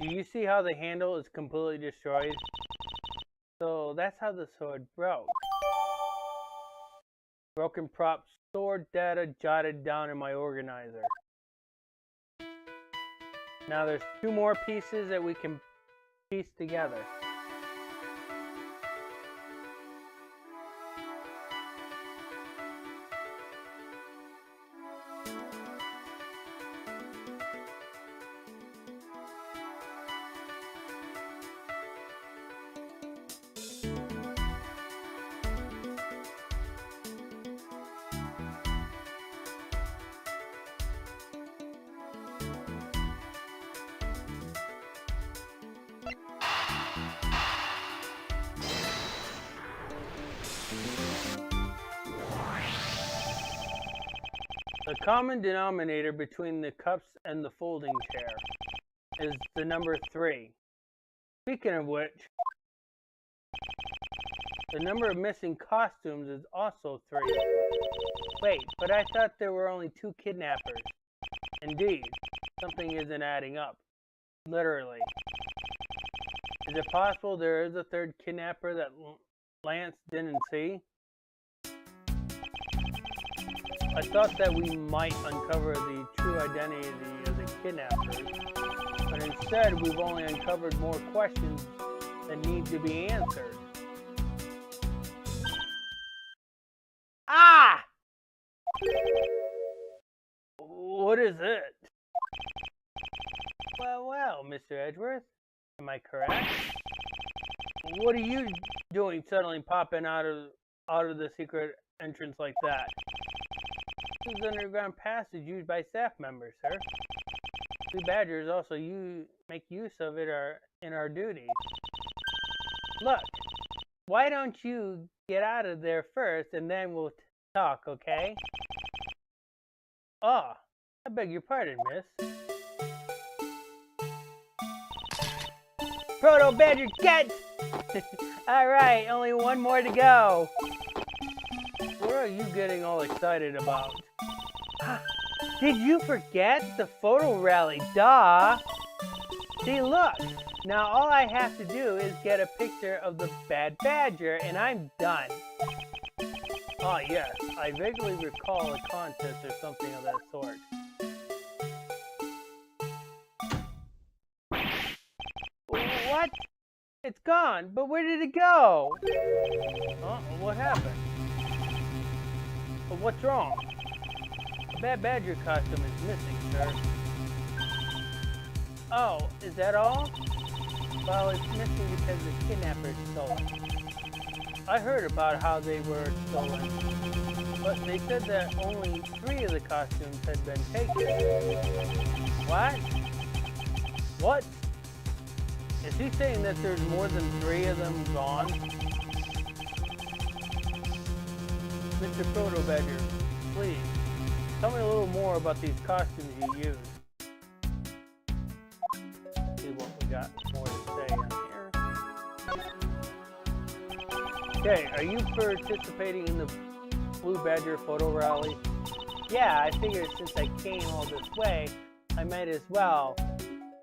Do you see how the handle is completely destroyed? So that's how the sword broke. Broken prop stored data jotted down in my organizer. Now there's 2 more pieces that we can piece together. The common denominator between the cups and the folding chair is the number 3. Speaking of which, the number of missing costumes is also 3. Wait, but I thought there were only 2 kidnappers. Indeed, something isn't adding up. Literally. Is it possible there is a 3rd kidnapper that Lance didn't see? I thought that we might uncover the true identity of the kidnappers, but instead we've only uncovered more questions that need to be answered. Ah! What is it? Well, Mr. Edgeworth, am I correct? What are you doing suddenly popping out of the secret entrance like that? This is an underground passage used by staff members, sir. We Badgers also make use of it in our duties. Look, why don't you get out of there first and then we'll talk, okay? Oh, I beg your pardon, miss. Proto Badger, get! Alright, only 1 more to go. What are you getting all excited about? Did you forget the photo rally? Duh! See, look! Now all I have to do is get a picture of the Bad Badger and I'm done. Ah, yes. I vaguely recall a contest or something of that sort. What? It's gone, but where did it go? Oh, what happened? But what's wrong? The Bad Badger costume is missing, sir. Oh, is that all? Well, it's missing because the kidnappers stole it. I heard about how they were stolen, but they said that only 3 of the costumes had been taken. What? What? Is he saying that there's more than 3 of them gone? Mr. Proto Badger, please, tell me a little more about these costumes you used. See what we got more to say on here. Okay, are you participating in the Blue Badger photo rally? Yeah, I figured since I came all this way, I might as well.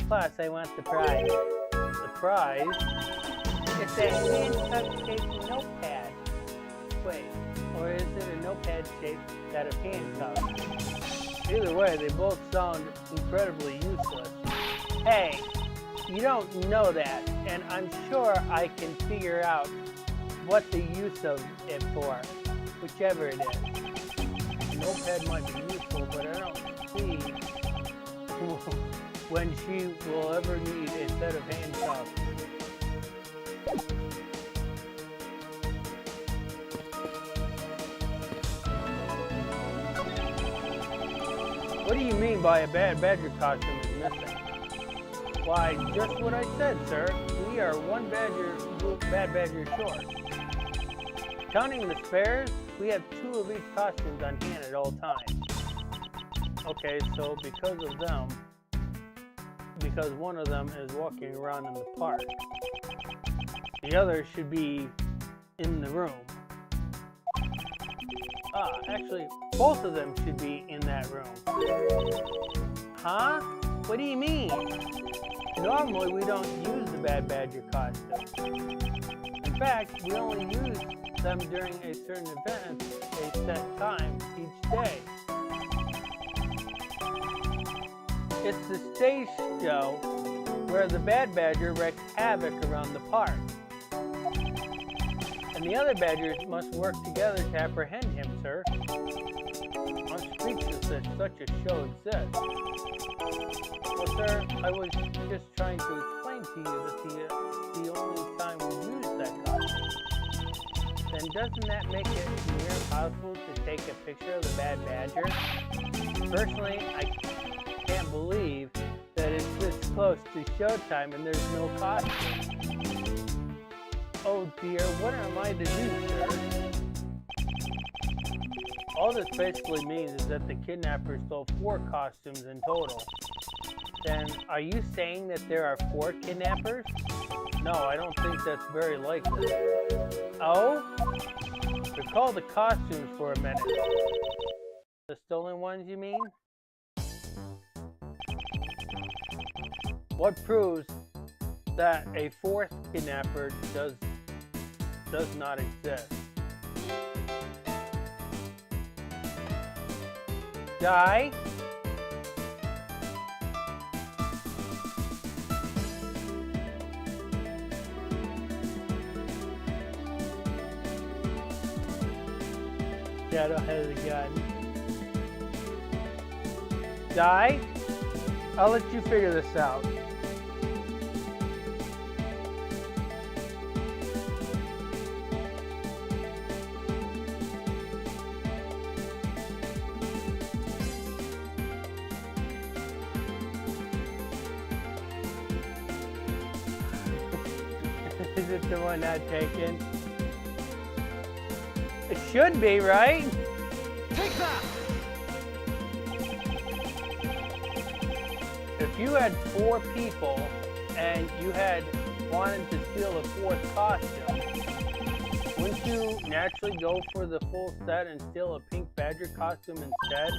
Plus, I want the prize. The prize? It's a handcuff-shaped notepad. Wait, or is it a notepad-shaped set of handcuffs? Either way, they both sound incredibly useless. Hey, you don't know that, and I'm sure I can figure out what the use of it for, whichever it is. A notepad might be useful, but I don't see when she will ever need a set of handcuffs. What do you mean by a Bad Badger costume is missing? Why, just what I said, sir. We are 1 Bad Badger short. Counting the spares, we have 2 of each costumes on hand at all times. Okay, so because one of them is walking around in the park, the other should be in the room. Ah, actually, both of them should be in that room. Huh? What do you mean? Normally, we don't use the Bad Badger costume. In fact, we only use them during a certain event, a set time each day. It's the stage show where the Bad Badger wreaks havoc around the park. And the other Badgers must work together to apprehend him, sir. I'm speechless that such a show exists. Well, sir, I was just trying to explain to you that the only time we use that costume. Then doesn't that make it near impossible to take a picture of the Bad Badger? Personally, I can't believe that it's this close to showtime and there's no costume. Oh dear, what am I to do, sir? All this basically means is that the kidnappers stole 4 costumes in total. Then, are you saying that there are 4 kidnappers? No, I don't think that's very likely. Oh? Recall the costumes for a minute. The stolen ones, you mean? What proves that a 4th kidnapper does not exist? Die? Shadow has a gun. Die? I'll let you figure this out. Is it the one not taken? It should be, right? Take that! If you had 4 people and you had wanted to steal a 4th costume, wouldn't you naturally go for the full set and steal a pink badger costume instead?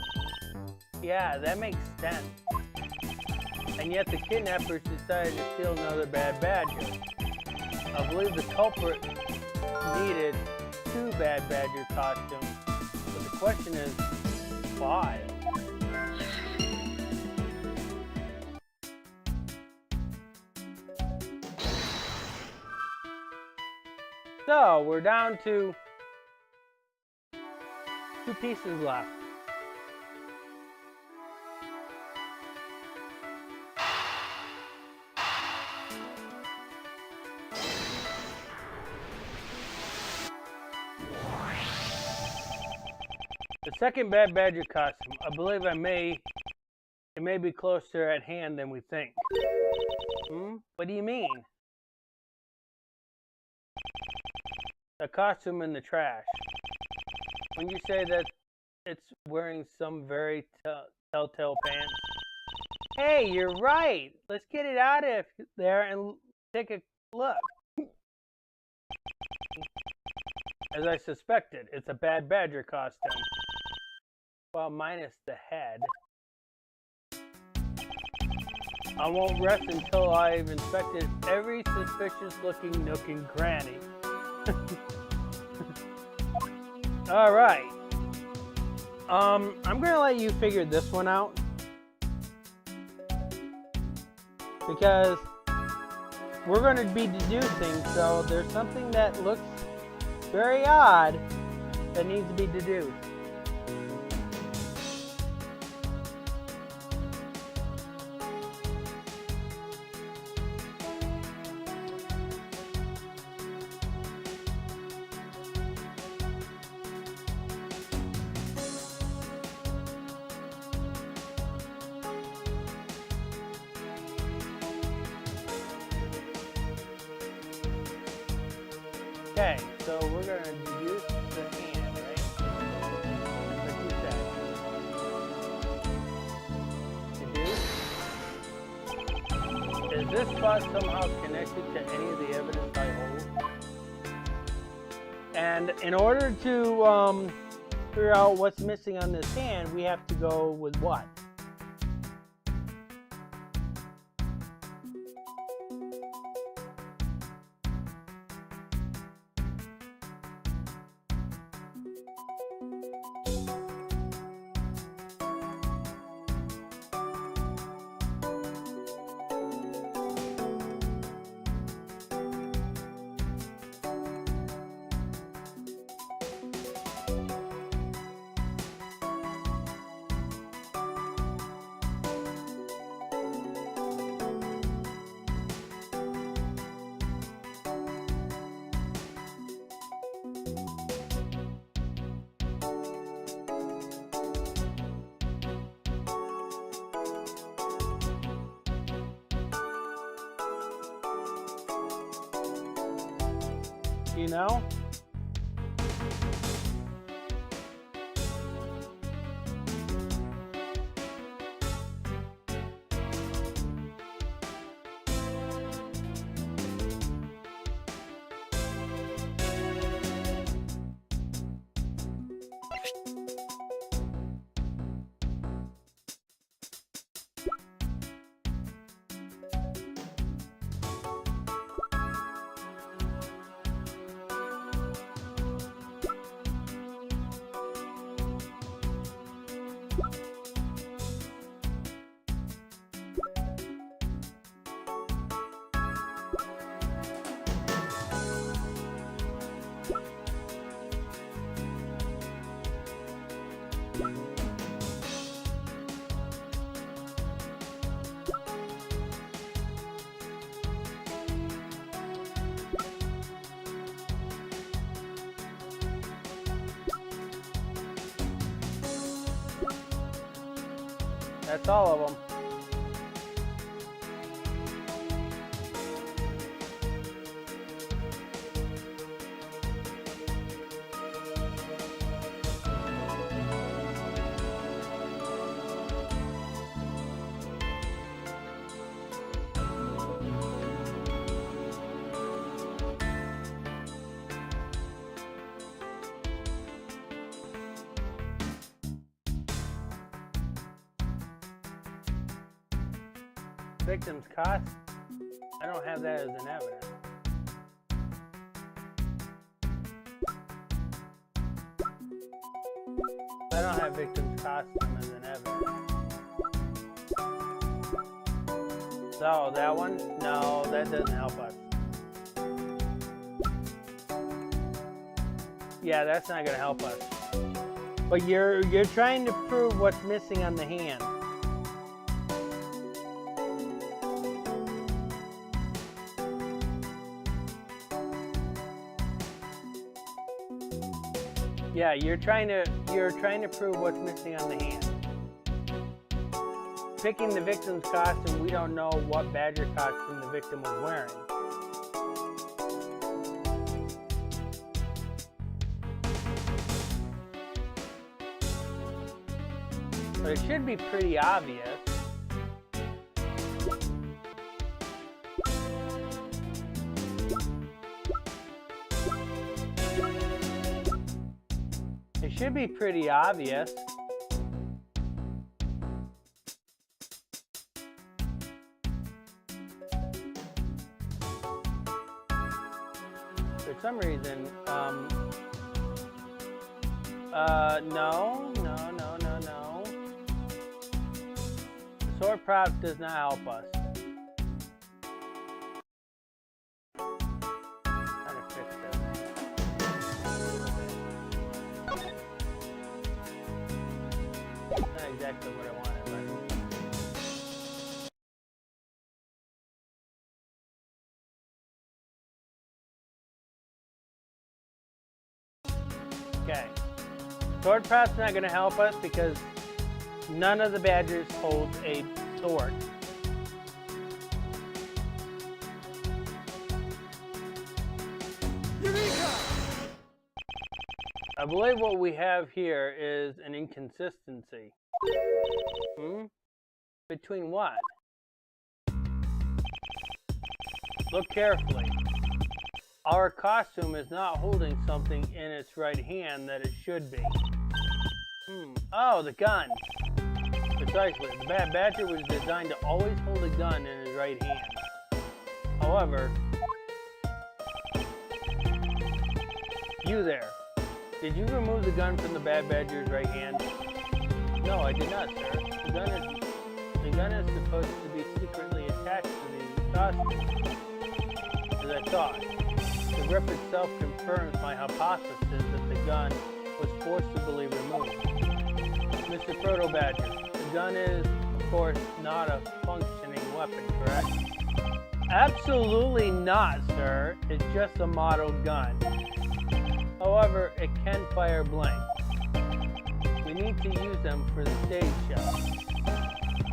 Yeah, that makes sense. And yet the kidnappers decided to steal another bad badger. I believe the culprit needed 2 bad badger costumes, but the question is, why? So, we're down to 2 pieces left. The second Bad Badger costume, I believe it may be closer at hand than we think. What do you mean? The costume in the trash. When you say that it's wearing some very telltale pants. Hey, you're right! Let's get it out of there and take a look. As I suspected, it's a Bad Badger costume. Well, minus the head. I won't rest until I've inspected every suspicious-looking nook and cranny. Alright. I'm gonna let you figure this one out. Because we're gonna be deducing, so there's something that looks very odd that needs to be deduced. Okay, so we're going to use the hand, right? Like you said. Deduce. Is this spot somehow connected to any of the evidence I hold? And in order to figure out what's missing on this hand, we have to go with what? you know? That's all of them. Victim's cost? I don't have that as an evidence. I don't have victim's costume as an evidence. So that one? No, that doesn't help us. Yeah, that's not gonna help us. But you're trying to prove what's missing on the hand. Yeah, you're trying to prove what's missing on the hand. Picking the victim's costume, we don't know what badger costume the victim was wearing. But it should be pretty obvious. It should be pretty obvious. For some reason, no. The sword prop does not help us. How to fix this? Not exactly what I wanted, but... Okay. Sword prop's not going to help us because none of the badgers hold a sword. Eureka! I believe what we have here is an inconsistency. Between what? Look carefully. Our costume is not holding something in its right hand that it should be. Oh, the gun. Precisely. The bad badger was designed to always hold a gun in his right hand. However, you there. Did you remove the gun from the bad badger's right hand? No, I did not, sir. The gun is supposed to be secretly attached to the costume. As I thought. The rip itself confirms my hypothesis that the gun was forcibly removed. Mr. Proto Badger, the gun is, of course, not a functioning weapon, correct? Absolutely not, sir. It's just a model gun. However, it can fire blanks. We need to use them for the stage show.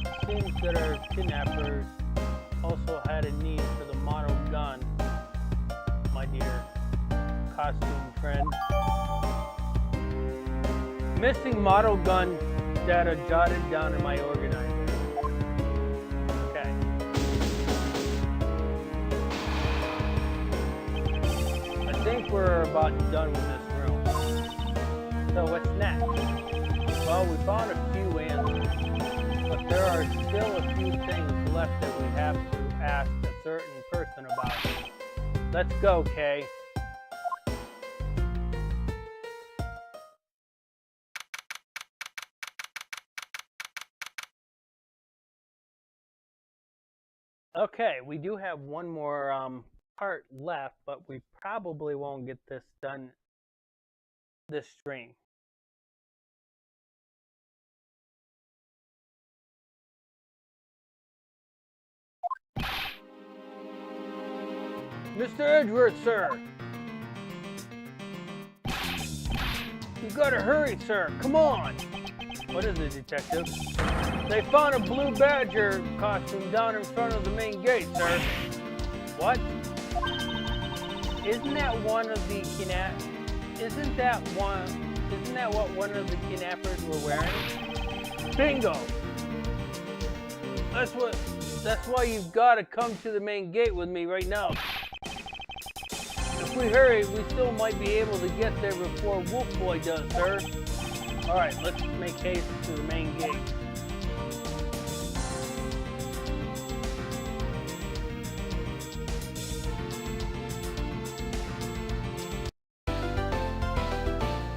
It seems that our kidnappers also had a need for the model gun, my dear. costume trend. Missing model gun data jotted down in my organizer. Okay. I think we're about done with this room. So what's next? Well, we found a few answers, but there are still a few things left that we have to ask a certain person about. Let's go, Kay. Okay, we do have one more part left, but we probably won't get this done this stream. Mr. Edgeworth, sir. You gotta hurry, sir. Come on. What is it, detective? They found a blue badger costume down in front of the main gate, sir. What? Isn't that one of the Isn't that what one of the kidnappers were wearing? Bingo. That's why you've got to come to the main gate with me right now. If we hurry, we still might be able to get there before Wolf Boy does, sir. Alright, let's make haste to the main gate.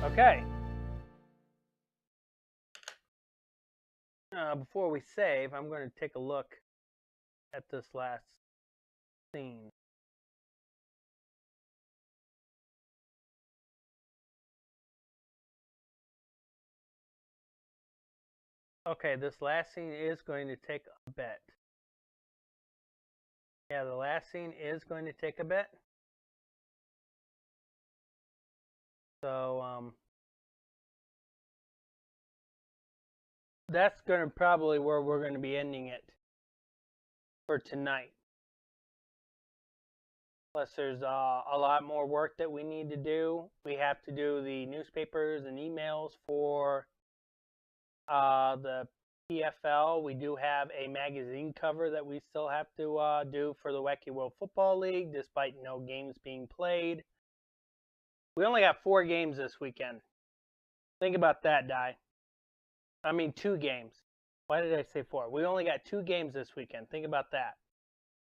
Okay. Before we save, I'm going to take a look at this last scene. Okay, this last scene is going to take a bit. Yeah, the last scene is going to take a bit. So, that's going to probably where we're going to be ending it for tonight. Plus, there's a lot more work that we need to do. We have to do the newspapers and emails for the PFL. We do have a magazine cover that we still have to do for the Wacky World Football League, despite no games being played. We only got 4 games this weekend. Think about that, Di. I mean, 2 games. Why did I say 4? We only got 2 games this weekend. Think about that.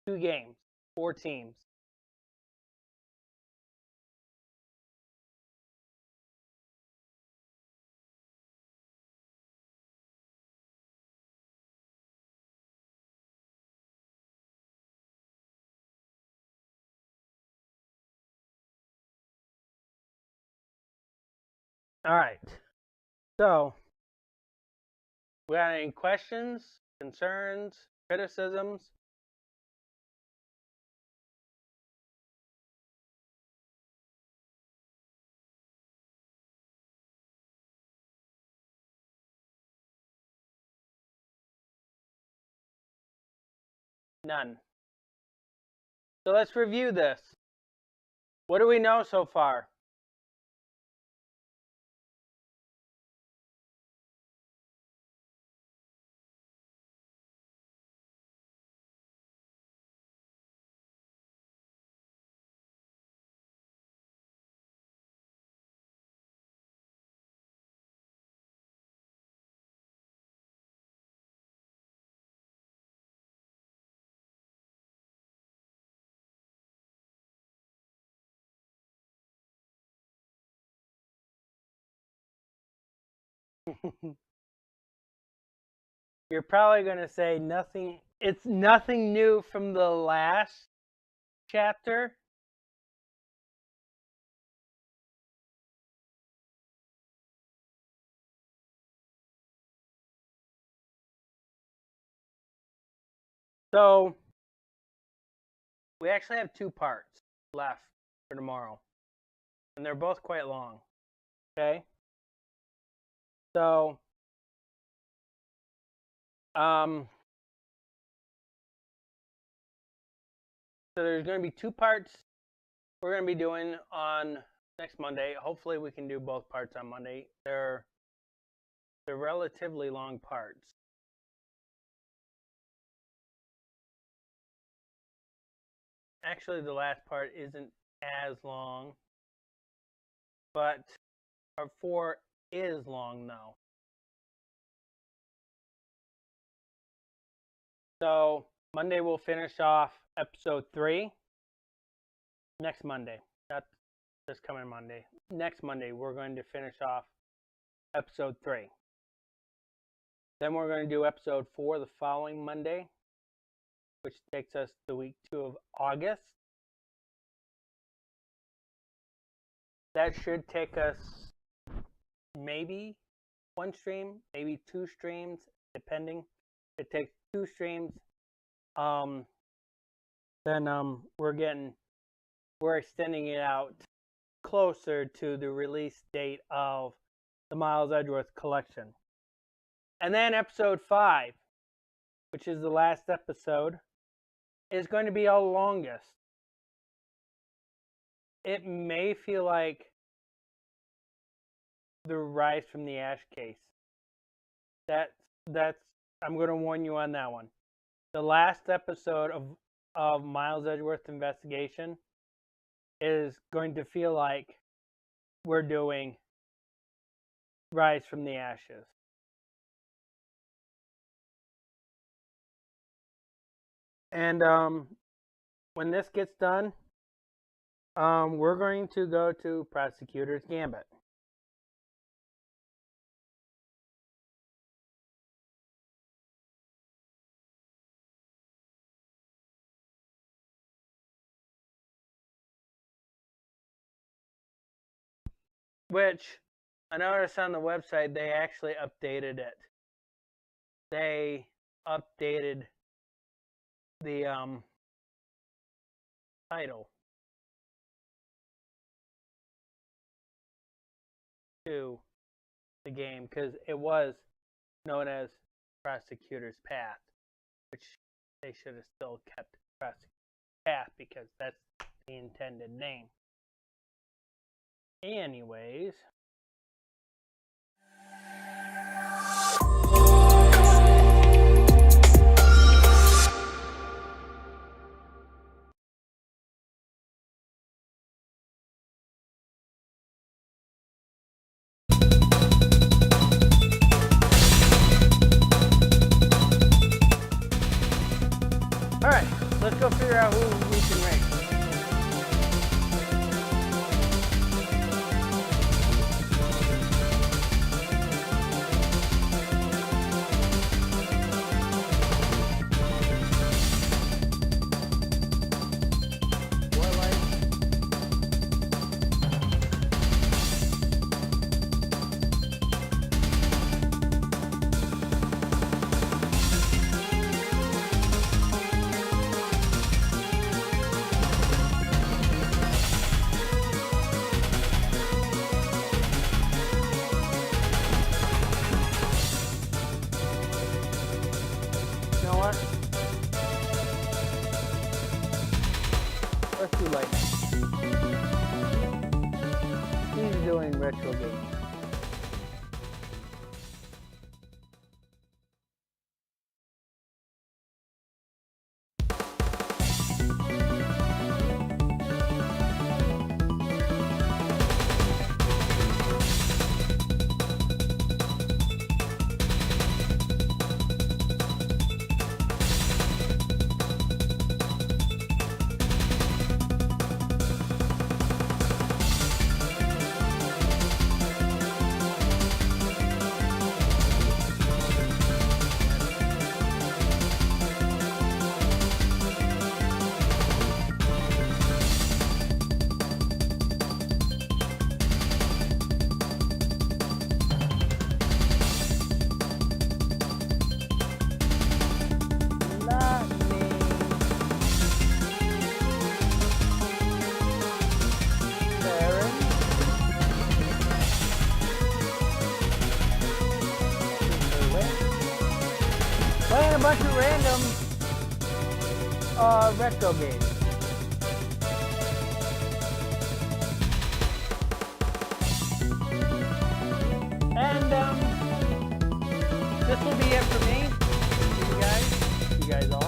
2 games, 4 teams. All right. So, we got any questions, concerns, criticisms? None. So let's review this. What do we know so far? You're probably going to say nothing. It's nothing new from the last chapter. So, we actually have 2 parts left for tomorrow. And they're both quite long. Okay? So, so there's going to be 2 parts we're going to be doing on next Monday. Hopefully we can do both parts on Monday. They're relatively long parts. Actually, the last part isn't as long, but part 4 is long though. So Monday we'll finish off episode 3. Next Monday, not this coming Monday. Next Monday we're going to finish off episode 3. Then we're going to do episode 4 the following Monday, which takes us to week 2 of August. That should take us maybe 1 stream, maybe 2 streams, depending. It takes 2 streams. Then we're extending it out closer to the release date of the Miles Edgeworth collection. And then episode 5, which is the last episode, is going to be our longest. It may feel like the Rise from the Ash case. That's I'm going to warn you on that one. The last episode of Miles Edgeworth Investigation is going to feel like we're doing Rise from the Ashes. And when this gets done, we're going to go to Prosecutor's Gambit. Which I noticed on the website they actually updated it. They updated the title to the game because it was known as Prosecutor's Path, which they should have still kept Prosecutor's Path because that's the intended name. Anyways, all right, let's go figure out who we can rank. Let's do light. He's doing retro games. A bunch of random retro games. this will be it for me. You guys all